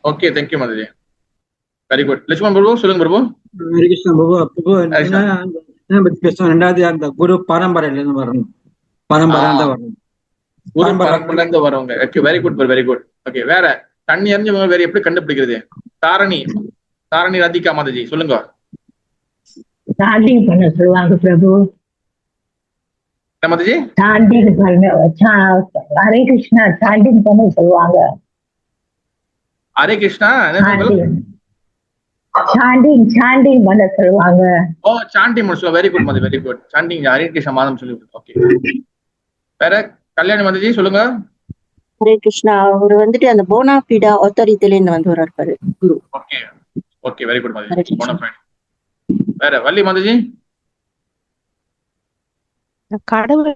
Okay, thank you Mataji. Very good. Lakshman Prabhu சொல்லுங்க பிரபு. ஹரே கிருஷ்ணா பாபா. பாபா என்ன பத்தி பேசுவோம்? ரெண்டாவது அந்த குரு பரம்பரையில இருந்து வரணும். பரம்பரை தான் வரணும். குரு பரம்பரை பரம்பரையில இருந்து வரவங்க. Okay, very good, very good. Okay, வேற தண்ணி அறிஞ்சவங்க வேற எப்படி கண்டுபிடிக்கிறது? தாரணி ராதிகா மாதாஜி சொல்லுங்க. சாண்டிங் பண்ண சொல்லுவாங்க பிரபு. என்ன மாதாஜி? சாண்டிங் பண்ண ஹரே கிருஷ்ணா சாண்டிங் பண்ண சொல்லுவாங்க. ஹரே கிருஷ்ணா சாண்டிங் பண்ண சொல்லுவாங்க. ஓ, சாண்டிங் பண்ண சொல்லுவாங்க. Very good Mataji, very good. Sanding Hare Krishna மாதம் சொல்லி. ஓகே, வேற கல்யாணி மாதாஜி சொல்லுங்க. ஹரே கிருஷ்ணா. அவர் வந்துட்டு அந்த போனாபிடா ஆத்தாரிட்டில இருந்து வந்து வர்றாரு guru. Okay okay, very good Hare Mataji. Krishna. வேற வள்ளி மாதாஜி. கடவுள்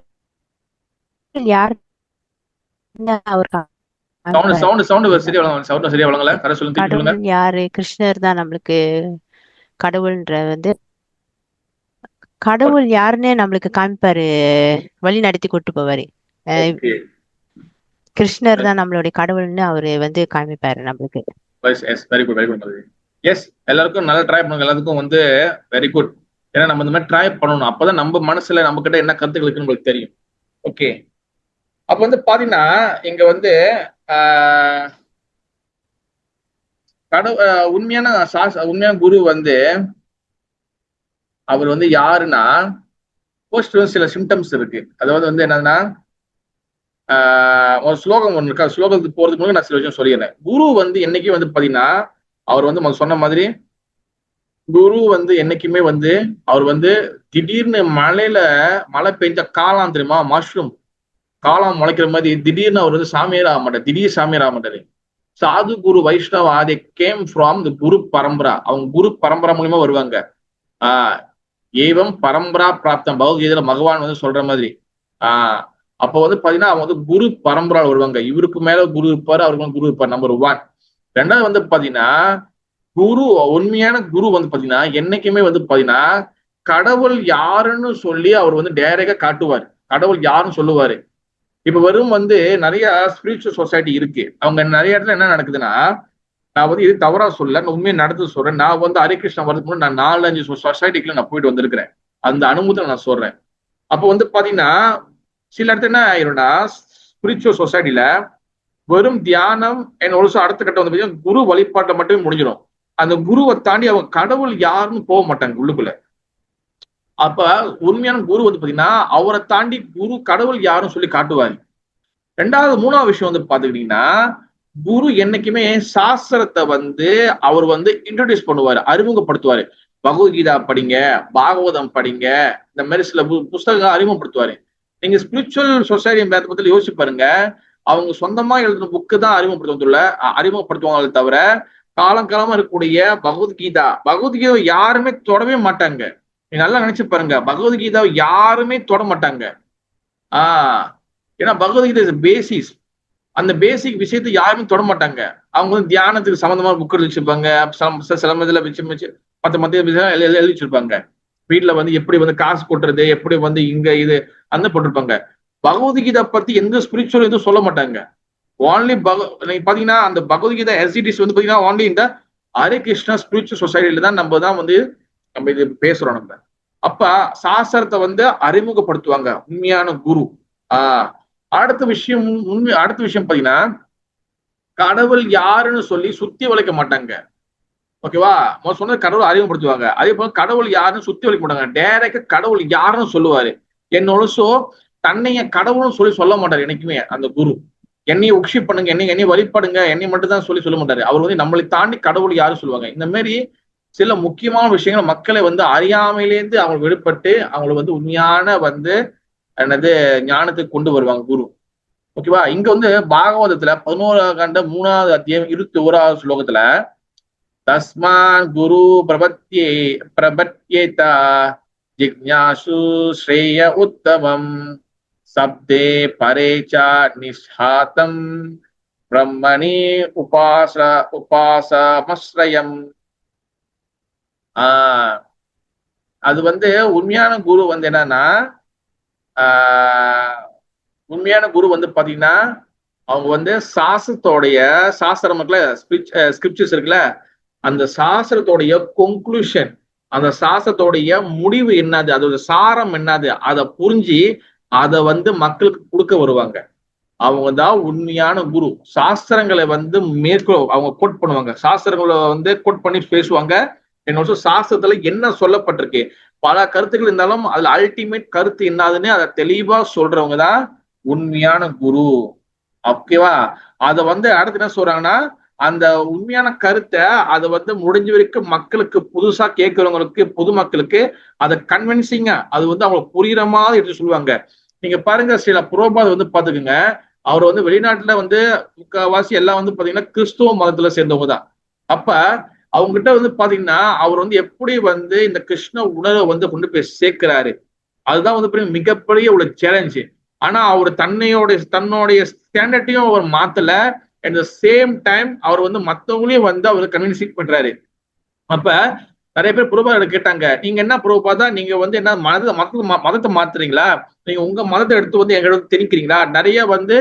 யார் அவர் சவுண்ட் சரியா வழங்கல. கரை சொல்லுங்க. கடவுள் யாரு? கிருஷ்ணர் தான் நம்மளுக்கு கடவுள்ன்ற வந்து கடவுள் யாருன்னே நம்மளுக்கு காமிப்பாரு, வழி நடத்தி கொண்டு போவாரு. கிருஷ்ணர் தான் நம்மளுடைய கடவுள்னு அவரு வந்து காமிப்பாரு நம்மளுக்கு. Very good, very good Mataji. Yes, எல்லாருக்கும் நல்லா ட்ரை பண்ணுங்க. எல்லாத்துக்கும் வந்து வெரி குட். ஏன்னா நம்ம இந்த மாதிரி ட்ரை பண்ணணும். அப்பதான் நம்ம மனசுல நம்ம கிட்ட என்ன கருத்துக்கள் இருக்குன்னு உங்களுக்கு தெரியும். ஓகே, அப்ப வந்து பாத்தீங்கன்னா இங்க வந்து உண்மையான குரு வந்து அவர் வந்து யாருன்னா போஸ்ட் சில சிம்டம்ஸ் இருக்கு. அதாவது வந்து என்னன்னா ஒரு ஸ்லோகம் ஒன்று இருக்கா. ஸ்லோகத்துக்கு போறதுக்கு முன்னாடி நான் சில விஷயம் சொல்லிடுறேன். குரு வந்து என்னைக்கும் வந்து பாத்தீங்கன்னா அவர் வந்து சொன்ன மாதிரி குரு வந்து என்னைக்குமே வந்து அவர் வந்து திடீர்னு மழை பெஞ்ச காளான் தெரியுமா, மஷ்ரூம் காளான் முளைக்கிற மாதிரி திடீர்னு அவர் வந்து சாமியார் ஆக மாட்டார். திடீர் சாமியார் ஆக மாட்டாரு. சாது குரு வைஷ்ணவ ஆதி கேம் ஃப்ரம் தி குரு பரம்பரா. அவங்க குரு பரம்பரா மூலியமா வருவாங்க. ஏவம் பரம்பரா பிராப்தம் பகவத்கீதையில பகவான் வந்து சொல்ற மாதிரி. அப்ப வந்து பாத்தீங்கன்னா அவங்க வந்து குரு பரம்பரால் வருவாங்க. இவருக்கு மேல குரு இருப்பாரு, அவருக்கு குரு இருப்பார். நம்பர் 1. ரெண்டாவது வந்து பாத்தீங்கன்னா குரு, உண்மையான குரு வந்து பாத்தீங்கன்னா என்னைக்குமே வந்து பாத்தீங்கன்னா கடவுள் யாருன்னு சொல்லி அவர் வந்து டைரக்டா காட்டுவார். கடவுள் யாருன்னு சொல்லுவாரு. இப்ப வெறும் வந்து நிறைய ஸ்பிரிச்சுவல் சொசைட்டி இருக்கு. அவங்க நிறைய இடத்துல என்ன நடக்குதுன்னா, நான் வந்து இது தவறா சொல்ல, நான் உண்மையை நடந்து சொல்றேன். நான் வந்து ஹரே கிருஷ்ணா வரதுக்கு முன்னாடி நான் 4-5 சொசைட்டிக்குள்ள நான் போயிட்டு வந்திருக்கிறேன். அந்த அனுபவத்தை நான் சொல்றேன். அப்போ வந்து பாத்தீங்கன்னா சில இடத்துல என்ன ஆயிரும்னா, ஸ்பிரிச்சுவல் சொசைட்டில வெறும் தியானம் அடுத்த கட்டம் வந்து பாத்தீங்கன்னா குரு வழிபாட்டை மட்டுமே முடிஞ்சிடும். அந்த குருவை தாண்டி அவங்க கடவுள் யாருன்னு போக மாட்டாங்க உள்ளுக்குள்ள. அப்ப உண்மையான குரு வந்து பாத்தீங்கன்னா அவரை தாண்டி குரு கடவுள் யாருன்னு சொல்லி காட்டுவாரு. மூணாவது விஷயம் வந்து பாத்துக்கிட்டீங்கன்னா குரு என்னைக்குமே சாஸ்திரத்தை வந்து அவர் வந்து இன்ட்ரோடியூஸ் பண்ணுவாரு, அறிமுகப்படுத்துவாரு. பகவத்கீதா படிங்க, பாகவதம் படிங்க, இந்த மாதிரி சில புஸ்தகங்கள் அறிமுகப்படுத்துவாரு. நீங்க ஸ்பிரிச்சுவல் சொசைட்டி பத்தி யோசிச்சு பாருங்க. அவங்க சொந்தமா எழுதுன புக்கு தான் அறிமுகப்படுத்துவாங்களே தவிர காலங்காலமா இருக்கக்கூடிய பகவத்கீதா யாருமே தொடவே மாட்டாங்க. நீங்க நல்லா நினைச்சு பாருங்க, பகவத்கீதாவை யாருமே தொட மாட்டாங்க. ஏன்னா பகவத்கீதா இஸ் பேசிஸ். அந்த பேசிக் விஷயத்தை யாருமே தொட மாட்டாங்க. அவங்க வந்து தியானத்துக்கு சம்பந்தமான புக் எழுதி வச்சிருப்பாங்க. சில இதுல வச்சு மத்த எழுதி வச்சிருப்பாங்க. வீட்டுல வந்து எப்படி வந்து காசு கொட்டுறது, எப்படி வந்து இங்க இது அந்த போட்டிருப்பாங்க. பகவத்கீதா பத்தி எந்த ஸ்பிரிச்சுவல் எதுவும் சொல்ல மாட்டாங்க. ஓன்லி நீங்க பாத்தீங்கன்னா அந்த பகவத்கீதா எஸ்டிடிஸ் வந்து பாத்தீங்கன்னா ஓன்லி இந்த ஹரே கிருஷ்ணா ஸ்பிரிச்சுவல் சொசைட்டில தான் நம்ம இது பேசுறோம். நம்ம அப்ப சாஸ்திரத்தை வந்து அறிமுகப்படுத்துவாங்க உண்மையான குரு. அடுத்த விஷயம் பாத்தீங்கன்னா கடவுள் யாருன்னு சொல்லி சுத்தி வளைக்க மாட்டாங்க. ஓகேவா? சொன்ன கடவுள் அறிமுகப்படுத்துவாங்க. அதே போல கடவுள் யாருன்னு சுத்தி வளைக்க மாட்டாங்க. டைரக்டா கடவுள் யாருன்னு சொல்லுவாரு. என்னோட தன்னைய கடவுள்னு சொல்ல மாட்டாரு என்னைக்குமே அந்த குரு. என்னைய உக்ஷிப் பண்ணுங்க, என்னைய வழிபடுங்க, என்னை மட்டும் தான் சொல்ல மாட்டாரு. அவர் வந்து நம்மளை தாண்டி கடவுள் யாரும் சொல்லுவாங்க. இந்த மாதிரி சில முக்கியமான விஷயங்கள் மக்களை வந்து அறியாமையிலேருந்து அவங்க விடுபட்டு அவங்களை வந்து உண்மையான வந்து ஞானத்துக்கு கொண்டு வருவாங்க குரு. ஓகேவா? இங்க வந்து பாகவதத்துல 11ஆம் கண்டம் 3வது அத்தியாயம் 21வது ஸ்லோகத்துல தஸ்மான் குரு பிரபத்யேதா ஜிக்ஞாசு ஸ்ரேய உத்தமம் சப்தே பரேச்சா நிஷ்ஹாதம் பிரம்மணி உபாசமஸ்ரயம். அது வந்து உண்மையான குரு வந்து என்னன்னா, உண்மையான குரு வந்து பாத்தீங்கன்னா அவங்க வந்து சாஸ்திரம் இருக்குல்ல, ஸ்கிரிப்சர்ஸ் இருக்குல்ல, அந்த சாஸ்திரத்தோடைய கொன்க்ளூஷன், அந்த சாஸ்திரத்தோடைய முடிவு என்னது, அதோட சாரம் என்னது, அதை புரிஞ்சு அதை வந்து மக்களுக்கு கொடுக்க வருவாங்க. அவங்க தான் உண்மையான குரு. சாஸ்திரங்களை வந்து அவங்க கோட் பண்ணுவாங்க, சாஸ்திரங்களை வந்து கோட் பண்ணி பேசுவாங்க. என்ன சாஸ்திரத்துல என்ன சொல்லப்பட்டிருக்கு, பல கருத்துக்கள் இருந்தாலும் அதுல அல்டிமேட் கருத்து என்னதுன்னு அதை தெளிவா சொல்றவங்க தான் உண்மையான குரு. ஓகேவா? அத வந்து அடுத்து என்ன சொல்றாங்கன்னா, அந்த உண்மையான கருத்தை அதை வந்து முடிஞ்ச வரைக்கும் மக்களுக்கு, புதுசா கேட்கிறவங்களுக்கு, பொதுமக்களுக்கு அதை கன்வின்சிங்கா அது வந்து அவங்களுக்கு புரியுற மாதிரி எடுத்து சொல்லுவாங்க. நீங்க பாருங்க, சில புரோபாத் வந்து பாத்துக்குங்க, அவர் வந்து வெளிநாட்டுல வந்து முக்கால்வாசி எல்லாம் வந்து பாத்தீங்கன்னா கிறிஸ்துவ மதத்துல சேர்ந்தவங்க தான். அப்ப அவங்க கிட்ட வந்து பாத்தீங்கன்னா அவர் வந்து எப்படி வந்து இந்த கிருஷ்ண உணர்வை வந்து கொண்டு போய் சேர்க்கிறாரு, அதுதான் வந்து மிகப்பெரிய ஒரு சேலஞ்சு. ஆனா அவர் தன்னுடைய ஸ்டாண்டர்டையும் அவர் மாத்தல. அட் த சேம் டைம் அவர் வந்து மத்தவங்களையும் வந்து அவர் கன்வின்சிங் பண்றாரு. அப்ப நிறைய பேர் புரோபாத கேட்டாங்க, நீங்க என்ன புரோபாதா, நீங்க வந்து என்ன மதத்தை மாத்துறீங்களா, நீங்க உங்க மதத்தை எடுத்து வந்து எங்க திணிக்கிறீங்களா? நிறைய வந்து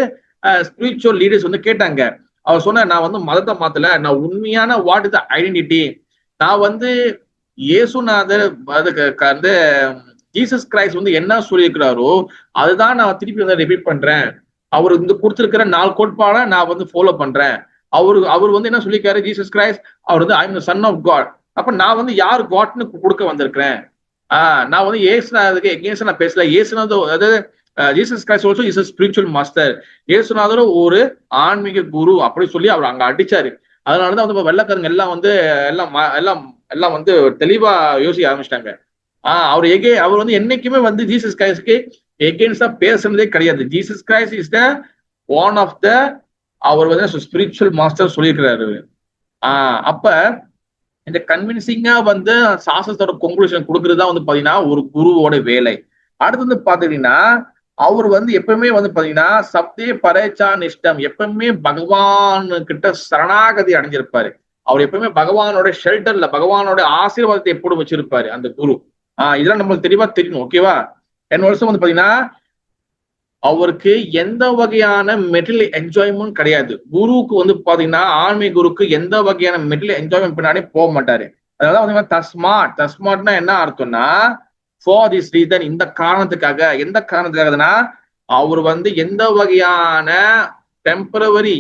ஸ்பிரிச்சுவல் லீடர்ஸ் வந்து கேட்டாங்க. அவர் சொன்ன, நான் வந்து மதத்தை மாத்தல, நான் உண்மையான வாட் இஸ் த ஐடென்டிட்டி, நான் வந்து இயேசுநாதர் வந்து ஜீசஸ் கிரைஸ்ட் வந்து என்ன சொல்லியிருக்கிறாரோ அதுதான் நான் திருப்பி வந்து ரிப்பீட் பண்றேன். அவர் வந்து கொடுத்திருக்கிற 4 கோட்பாடை நான் வந்து ஃபாலோ பண்றேன். அவர் வந்து என்ன சொல்லியிருக்காரு, ஜீசஸ் கிரைஸ்ட் அவர் வந்து I am the son of God. அப்ப நான் வந்து யார் காட்னு கொடுக்க வந்திருக்கிறேன். நான் வந்து ஏசுநாதருக்கு எகேன்ஸ்ட் நான் பேசல. ஏசுநாதர், அதாவது Jesus Christ also is a spiritual master. ஏசுநாதரும் ஒரு ஆன்மீக குரு அப்படி சொல்லி அவர் அங்க அடிச்சாரு. அதனாலதான் வந்து வெள்ளக்காரங்க எல்லாம் வந்து எல்லாம் வந்து தெளிவா யோசிக்க ஆரம்பிச்சிட்டாங்க. அவர் வந்து என்னைக்குமே வந்து ஜீசஸ் கிரைஸ்ட்க்கு எகேன்ஸ்டா பேசுனதே கிடையாது. Jesus Christ is the one of the, அவர் வந்து ஸ்பிரிச்சுவல் மாஸ்டர் சொல்லியிருக்கிறாரு. அப்ப இந்த கன்வின்சிங்கா வந்து சாஸ்திரத்தோட கொன்க்ளூஷன் கொடுக்கறது தான் வந்து பாத்தீங்கன்னா ஒரு குருவோட வேலை. அடுத்து வந்து பாத்தீங்கன்னா அவர் வந்து எப்பவுமே வந்து பாத்தீங்கன்னா சப்தே பரேச்சா நிஷ்டம், எப்பவுமே பகவான் கிட்ட சரணாகதி அடைஞ்சிருப்பாரு. அவர் எப்பவுமே பகவானோட ஷெல்டர்ல, பகவானோட ஆசீர்வாதத்தை எப்போதும் வச்சிருப்பாரு அந்த குரு. இதெல்லாம் நம்மளுக்கு தெளிவா தெரியணும். ஓகேவா? என்ன வருஷம் வந்து பாத்தீங்கன்னா அவருக்கு எந்த வகையான மெட்டீரியல் என்ஜாய்மெண்ட் கிடையாது. குருவுக்கு வந்து பாத்தீங்கன்னா ஆன்மீக குருக்கு எந்த வகையான மெட்டீரியல் என்ஜாய்மெண்ட் பின்னாடி போக மாட்டாரு. அதனால வந்து தஸ்மாட்னா என்ன அர்த்தம்னா, ஃபார் திஸ் ரீசன், இந்த காரணத்துக்காக. எந்த காரணத்துக்காகனா, அவர் வந்து எந்த வகையான டெம்பரவரி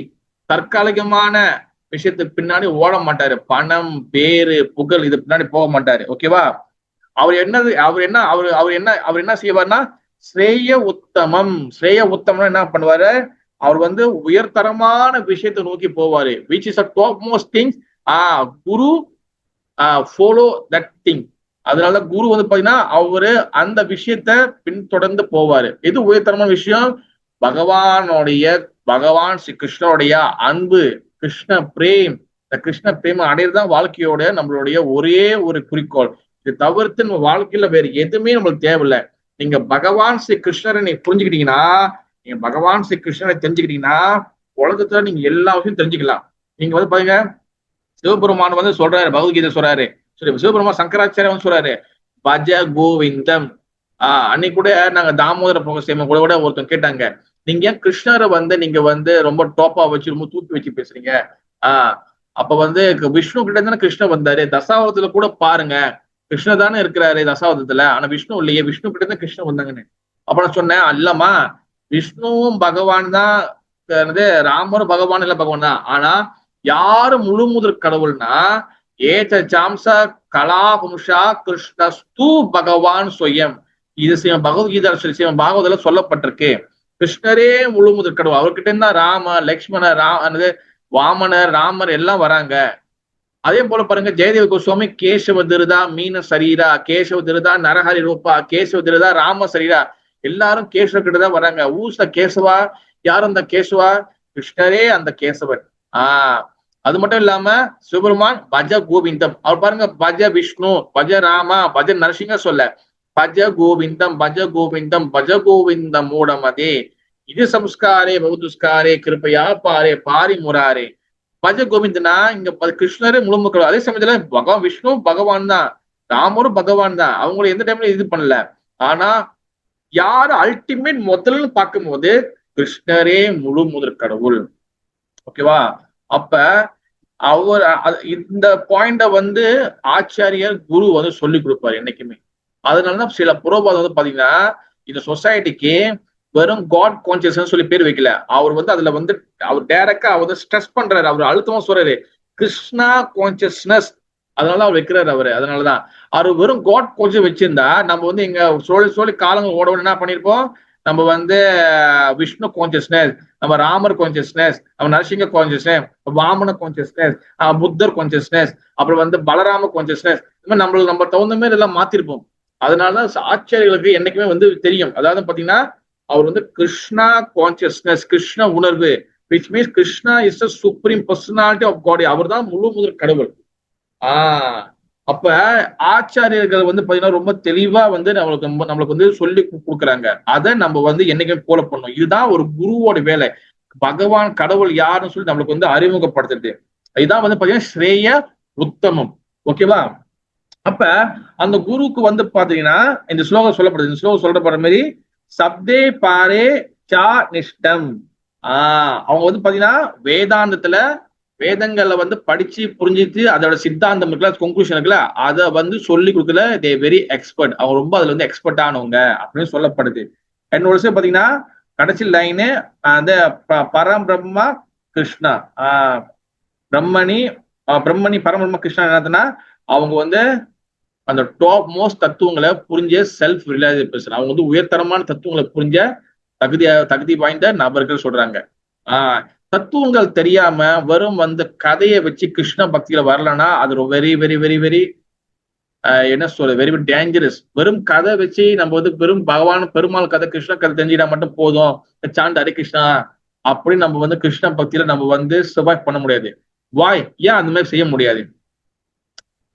தற்காலிகமான விஷயத்துக்கு பின்னாடி ஓட மாட்டாரு. பணம், பேரு, புகழ் இது பின்னாடி போக மாட்டாரு. ஓகேவா? அவர் என்ன செய்வார்னா, ஸ்ரேய உத்தமம்னா என்ன பண்ணுவாரு, அவர் வந்து உயர்தரமான விஷயத்தை நோக்கி போவாரு. Which is a top most things. Guru follow that thing. அதனால குரு வந்து பாத்தீங்கன்னா அவரு அந்த விஷயத்த பின்தொடர்ந்து போவாரு. எது உயர்தரமான விஷயம்? பகவான் ஸ்ரீ கிருஷ்ணனுடைய அன்பு, கிருஷ்ண பிரேம். இந்த கிருஷ்ண பிரேம் அடையறதுதான் வாழ்க்கையோட நம்மளுடைய ஒரே ஒரு குறிக்கோள். இது தவிர்த்து நம்ம வாழ்க்கையில வேற எதுவுமே நம்மளுக்கு தேவையில்லை. நீங்க பகவான் ஸ்ரீ கிருஷ்ணரை நீங்க புரிஞ்சுக்கிட்டீங்கன்னா, நீங்க பகவான் ஸ்ரீ கிருஷ்ணரை தெரிஞ்சுக்கிட்டீங்கன்னா உலகத்துல நீங்க எல்லா விஷயம் தெரிஞ்சுக்கலாம். நீங்க வந்து பாருங்க, சிவபெருமான் வந்து சொல்றாரு, பகவத்கீதை சொல்றாரு, சிவபெருமான் சங்கராச்சாரிய வந்து சொல்றாரு, பஜ கோவிந்தம். அன்னைக்கு கூட நாங்க தாமோதர பிரகசேம கூட ஒருத்தன் கேட்டாங்க, நீங்க ஏன் கிருஷ்ணரை வந்து நீங்க வந்து ரொம்ப டாப்பா வச்சு ரொம்ப தூக்கி வச்சு பேசுறீங்க? அப்ப வந்து விஷ்ணு கிட்ட தானே கிருஷ்ணர் வந்தாரு, தசாவதத்துல கூட பாருங்க கிருஷ்ணர் தானே இருக்கிறாரு தசாவதத்துல, ஆனா விஷ்ணு இல்லையே, விஷ்ணு கிட்ட தான் கிருஷ்ணர் வந்தாங்கன்னு. அப்ப நான் சொன்னேன், அல்லமா விஷ்ணுவும் பகவான் தான், ராமரும் பகவான் இல்ல பகவான் தான். ஆனா யாரு முழு முதற் கடவுள்னா, ஏச்ச சாம்சா கலாபும்ஷா கிருஷ்ணஸ்து பகவான் ஸ்வயம். இது பகவத்கீதா பாகவதத்துல சொல்லப்பட்டிருக்கு. கிருஷ்ணரே முழு முதற் கடவுள். அவர்கிட்ட இருந்தா ராம, லக்ஷ்மணர், வாமனர், ராமர் எல்லாம் வராங்க. அதே போல பாருங்க, ஜெயதேவ கோஸ்வாமி கேசவ திருதா மீன சரீரா, கேசவ திருதா நரஹரி ரூபா, கேசவ திருதா ராம சரீரா, எல்லாரும் கேசவ கிட்ட தான் வராங்க. ஊச கேசவா, யார் அந்த கேசவா? கிருஷ்ணரே அந்த கேசவன். அது மட்டும் இல்லாம சிவபெருமான் பஜ கோவிந்தம். அவர் பாருங்க, பஜ விஷ்ணு, பஜ ராமா, பஜ நரசிங்க சொல்ல, பஜ கோவிந்தம், பஜ கோவிந்தம், பஜ கோவிந்தம் மூடமதே இது சம்ஸ்காரே பௌதுஸ்காரே கிருப்பையா பாரே பாரி முராரே. பஜ கோவிந்தனா இங்க கிருஷ்ணரே முழுமுக்கள். அதே சமயத்துல பகவான் விஷ்ணு பகவான் தான், ராமரும் பகவான் தான். அவங்களை எந்த டைம்ல இது பண்ணல. ஆனா யாரு அல்டிமேட் முதல்ல பார்க்கும்போது கிருஷ்ணரே முழு முதற் கடவுள். ஓகேவா? அப்ப இந்த பாயிண்ட வந்து ஆச்சாரியர் குரு வந்து சொல்லி கொடுப்பாரு என்னைக்குமே. அதனாலதான் சில புரோபாதம் வந்து பாத்தீங்கன்னா இந்த சொசைட்டிக்கு வெறும் காட் கான்சியஸ்னஸ் சொல்லி பேர் வைக்கல. அவர் வந்து அதுல வந்து அவர் டைரக்டா அவர் ஸ்ட்ரெஸ் பண்றாரு, அவர் அழுத்தமா சொல்றாரு கிருஷ்ணா கான்சியஸ்னஸ். அதனால அவர் வைக்கிறாரு அவரு. அதனாலதான் அவர் வெறும் காட் கான்சியஸ் வச்சிருந்தா நம்ம வந்து இங்க சொல்லி காலங்கள் ஓட என்ன பண்ணிருப்போம், நம்ம வந்து விஷ்ணு கான்சியஸ்னஸ், நம்ம ராமர் கான்சியஸ்னஸ், நம்ம நரசிங்க கான்சியஸ்னஸ், வாமன கான்சியஸ்னஸ், புத்தர் கான்சியஸ்னஸ், அப்புறம் வந்து பலராம கான்சியஸ்னஸ், இந்த மாதிரி நம்ம தகுந்த மாதிரி எல்லாம் மாத்திருப்போம். அதனாலதான் ஆச்சாரியர்களுக்கு என்னைக்குமே வந்து தெரியும். அதாவது பாத்தீங்கன்னா அவர் வந்து கிருஷ்ணா கான்சியஸ்னஸ், கிருஷ்ண உணர்வு, which means Krishna is the supreme personality of God. அவர் தான் முழு முதல் கடவுள். அப்ப ஆச்சாரியர்கள் வந்து பாத்தீங்கன்னா ரொம்ப தெளிவா வந்து நம்மளுக்கு வந்து சொல்லி கொடுக்குறாங்க. அதை நம்ம வந்து என்னைக்குமே ஃபாலோ பண்ணணும். இதுதான் ஒரு குருவோட வேலை. பகவான் கடவுள் யாருன்னு சொல்லி நம்மளுக்கு வந்து அறிமுகப்படுத்துறது. இதுதான் வந்து பாத்தீங்கன்னா ஸ்ரேய உத்தமம். ஓகேவா? அப்ப அந்த குருக்கு வந்து பாத்தீங்கன்னா இந்த ஸ்லோகம் சொல்லப்படுது. இந்த ஸ்லோகம் சொல்ற மாதிரி சப்தே பாரே சா நிஷ்டம். அவங்க வந்து பாத்தீங்கன்னா வேதாந்தத்துல வேதங்கள்ல வந்து படிச்சு புரிஞ்சுட்டு அதோட சித்தாந்தம் இருக்குல்ல, கன்க்ளூஷன் இருக்குல்ல, அதை வந்து சொல்லி கொடுக்கல தே வெரி எக்ஸ்பர்ட். அவங்க ரொம்ப அதுல வந்து எக்ஸ்பர்ட் ஆனவங்க அப்படின்னு சொல்லப்படுது. என்னோட விஷயம் பாத்தீங்கன்னா கடைசி லைனு அந்த பரம் பிரம்மா கிருஷ்ணா பிரம்மணி பரபிரம்ம கிருஷ்ணா என்னதுன்னா அவங்க வந்து அந்த டாப் மோஸ்ட் தத்துவங்களை புரிஞ்ச செல்ஃப் ரிலையபிள் பர்சன். அவங்க வந்து உயர்தரமான தத்துவங்களை புரிஞ்ச தகுதி வாய்ந்த நபர்கள் சொல்றாங்க. தத்துவங்கள் தெரியாம வெறும் வந்து கதையை வச்சு கிருஷ்ண பக்தியில வரலன்னா அது வெரி வெரி வெரி வெரி என்ன சொல்றது, வெரி வெரி டேஞ்சரஸ். வெறும் கதை வச்சு நம்ம வந்து வெறும் பகவான் பெருமாள் கதை கிருஷ்ண கதை தெரிஞ்சுட்டா மட்டும் போதும், சாண்ட் ஹரே கிருஷ்ணா அப்படின்னு நம்ம வந்து கிருஷ்ண பக்தியில நம்ம வந்து சர்வைவ் பண்ண முடியாது. வாய் ஏன் அந்த மாதிரி செய்ய முடியாது?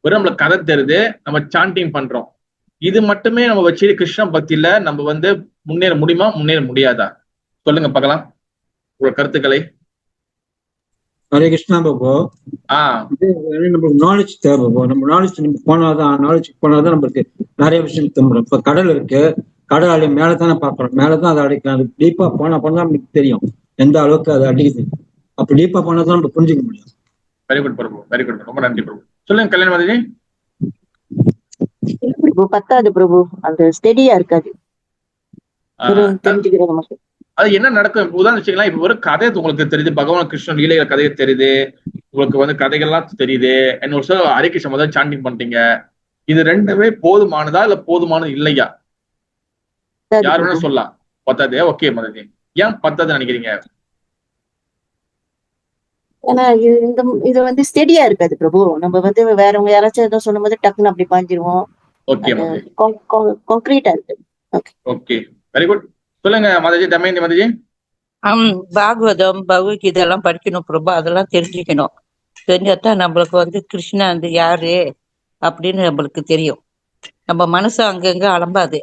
வெறும் நம்மளுக்கு கதை தெரியுது, நம்ம சாண்டிங் பண்றோம், இது மட்டுமே நம்ம வச்சு கிருஷ்ண பக்தியில நம்ம வந்து முன்னேற முடியுமா, முன்னேற முடியாதா? சொல்லுங்க பார்க்கலாம் உங்க கருத்துக்களை. ஹரே கிருஷ்ணா பாபு. நம்மளுக்கு நாலேஜ் தேவை. நம்ம நாலேஜ் போனாதான் நம்மளுக்கு நிறைய விஷயம் தம்புறோம். இப்ப கடல் இருக்கு, கடல் அடி மேலதானே பாக்குறோம், மேலதான் அதை அடிக்கலாம். அது டீப்பா போனா நமக்கு தெரியும் எந்த அளவுக்கு அதை அடிக்குது. அப்ப டீப்பா போனாதான் நம்ம புரிஞ்சுக்க முடியும். வெரி குட் பிரபு, வெரி குட், ரொம்ப நன்றி பிரபு. சொல்லுங்க கல்யாண மாதிரி. பிரபு பத்தாது பிரபு, அந்த ஸ்டெடியா இருக்காது தெரிஞ்சுக்கிறது மட்டும். அது என்ன நடக்கும் உதாரணம் வச்சுக்கலாம். இப்ப ஒரு கதை உங்களுக்கு தெரியுது, பகவான் கிருஷ்ணன் லீலைகள் கதையை தெரியுது, உங்களுக்கு வந்து கதைகள்லாம் தெரியுது, என்ன ஒரு சில ஹரே கிருஷ்ண முதல் சாண்டிங் பண்றீங்க. இது ரெண்டுமே போதுமானதா இல்ல போதுமானது இல்லையா? யார் வேணா சொல்லலாம். பத்தாது. ஓகே மததி, ஏன் பத்தாது நினைக்கிறீங்க? ஏன்னா இது வந்து ஸ்டெடியா இருக்காது பிரபு. நம்ம வந்து வேறவங்க யாராச்சும் ஏதோ சொல்லும் போது டக்குன்னு அப்படி பாஞ்சிருவோம். ஓகே கான்கிரீட்டா இருக்கு. Okay very good. சொல்லுங்க மதஜி, தமயந்தி மதஜி. பாகவதம் பகவத்கீதை எல்லாம் படிக்கணும் பிரபு, அதெல்லாம் தெரிஞ்சுக்கணும். தெரிஞ்சாதான் நம்மளுக்கு வந்து கிருஷ்ணா வந்து யாரு அப்படின்னு நம்மளுக்கு தெரியும். நம்ம மனசு அங்கங்க அலம்பாது.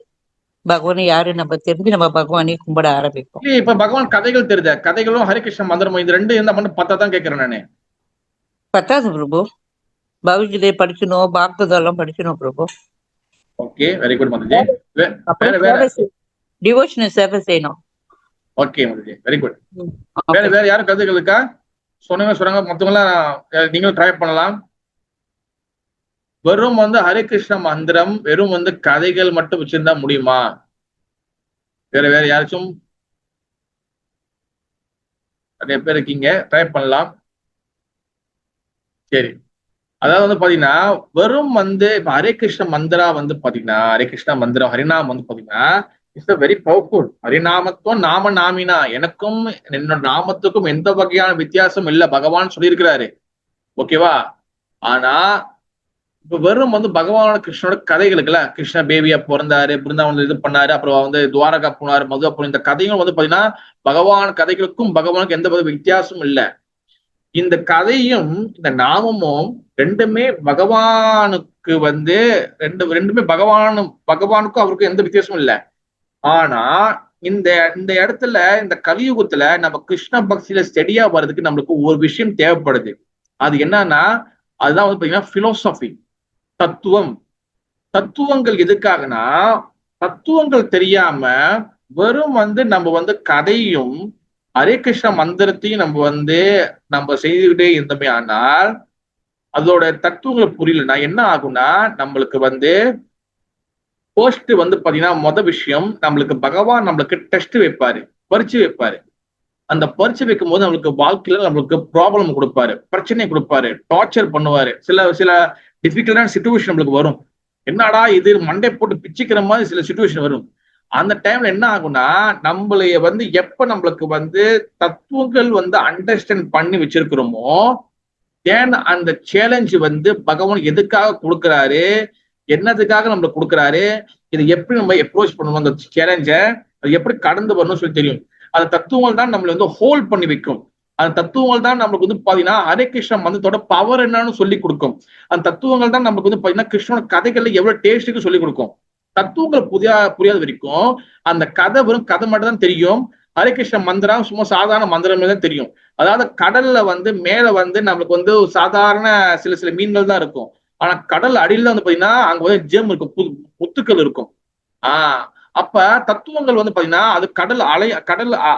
பகவான் யாரு நம்ம தெரிஞ்சு நம்ம பகவானையும் கும்பிட ஆரம்பிப்போம். இப்ப பகவான் கதைகள் தெரியுத, கதைகளும் ஹரிகிருஷ்ண மந்திரமும் இது ரெண்டு இருந்தா மட்டும் பத்தாதான் கேட்கிறேன் நானு. பத்தாது பிரபு, பகவத்கீதை படிக்கணும், பாகவதம் எல்லாம் படிக்கணும் Prabhu. Okay very good Mataji. வேற டிவோஷனல் சேவை செய்யணும். Okay Mataji, very good. வேற யாரும் கருத்துக்கள் இருக்கா? சொல்றாங்க மொத்தம் எல்லாம் நீங்களும் ட்ரை பண்ணலாம். வெறும் வந்து ஹரே கிருஷ்ண மந்திரம் வெறும் வந்து கதைகள் மட்டும் வச்சிருந்தா முடியுமா? வேற யாராச்சும் நிறைய பேர் இருக்கீங்க, ட்ரை பண்ணலாம். சரி, அதாவது வந்து பாத்தீங்கன்னா வெறும் வந்து இப்ப ஹரே கிருஷ்ண மந்திரா வந்து பாத்தீங்கன்னா ஹரே கிருஷ்ண மந்திரம் ஹரிநாமம் வந்து பாத்தீங்கன்னா இட்ஸ் வெரி பவர்ஃபுல். ஹரிநாமத்துவம் நாம நாமினா, எனக்கும் என்னோட நாமத்துக்கும் எந்த வகையான வித்தியாசம் இல்ல பகவான் சொல்லியிருக்கிறாரு. ஓகேவா? ஆனா இப்ப வெறும் வந்து பகவானோட கிருஷ்ணனோட கதைகளுக்குல, கிருஷ்ண பேபியா பிறந்தாரு, பிருந்தாவன் இது பண்ணாரு, அப்புறம் வந்து துவாரகா போனாரு, மதுரா போன இந்த கதைகளும் வந்து பாத்தீங்கன்னா பகவான் கதைகளுக்கும் பகவானுக்கு எந்த வித்தியாசமும் இல்ல. இந்த கதையும் இந்த நாமமும் ரெண்டுமே பகவானுக்கு வந்து ரெண்டுமே பகவானுக்கும் அவருக்கும் எந்த வித்தியாசமும் இல்லை. ஆனா இந்த இடத்துல இந்த கலியுகத்துல நம்ம கிருஷ்ண பக்தியில ஸ்டெடியா வர்றதுக்கு நம்மளுக்கு ஒரு விஷயம் தேவைப்படுது. அது என்னன்னா அதுதான் வந்து பாத்தீங்கன்னா பிலோசபி, தத்துவங்கள். எதுக்காகனா தத்துவங்கள் தெரியாம வெறும் வந்து நம்ம வந்து கதையும் ஹரே கிருஷ்ண மந்திரத்தையும் நம்ம செய்துக்கிட்டே இருந்தோமே ஆனால் அதோட தத்துவங்களை புரியலன்னா என்ன ஆகும்னா நம்மளுக்கு ஃபர்ஸ்ட் பாத்தீங்கன்னா விஷயம் நம்மளுக்கு பகவான் நம்மளுக்கு டெஸ்ட் வைப்பாரு, பரீட்சை வைப்பாரு. அந்த பரீட்சை வைக்கும் போது நம்மளுக்கு வாழ்க்கையில நம்மளுக்கு ப்ராப்ளம் கொடுப்பாரு, பிரச்சனை கொடுப்பாரு, டார்ச்சர் பண்ணுவாரு. சில டிஃபிகல்ட்டான சிச்சுவேஷன் நம்மளுக்கு வரும். என்னடா இது மண்டை போட்டு பிச்சுக்கிற மாதிரி சில சிச்சுவேஷன் வரும். அந்த டைம்ல என்ன ஆகும்னா நம்மளைய எப்ப நம்மளுக்கு தத்துவங்கள் அண்டர்ஸ்டாண்ட் பண்ணி வச்சிருக்கிறோமோ ஏன் அந்த சேலஞ்ச் பகவான் எதுக்காக கொடுக்குறாரு, என்னதுக்காக நம்மளுக்கு கொடுக்குறாரு, இதை எப்படி நம்ம அப்ரோச் பண்ணணும், அந்த சேலஞ்ச அது எப்படி கடந்து வரணும்னு சொல்லி தெரியும். அந்த தத்துவங்கள் தான் நம்மளை ஹோல்ட் பண்ணி வைக்கும். அந்த தத்துவங்கள் தான் நம்மளுக்கு பாத்தீங்கன்னா ஹரே கிருஷ்ண மந்திரத்தோட பவர் என்னன்னு சொல்லி கொடுக்கும். அந்த தத்துவங்கள் தான் நம்மளுக்கு பாத்தீங்கன்னா கிருஷ்ணனோட கதைகள்ல எவ்வளவு டேஸ்ட்டுக்கு சொல்லி கொடுக்கும். தத்துவங்கள் புரியாத வரைக்கும் அந்த கதை வெறும் கதை மட்டும் தான் தெரியும். ஹரே கிருஷ்ண மந்திரம் சும்மா சாதாரண மந்திரமே தான் தெரியும். அதாவது கடல்ல மேல நம்மளுக்கு சாதாரண சில மீன்கள் தான் இருக்கும். ஆனா கடல் அடியில பாத்தீங்கன்னா அங்க ஜெம் இருக்கும், முத்துக்கள் இருக்கும். அப்ப தத்துவங்கள் பாத்தீங்கன்னா அது கடல்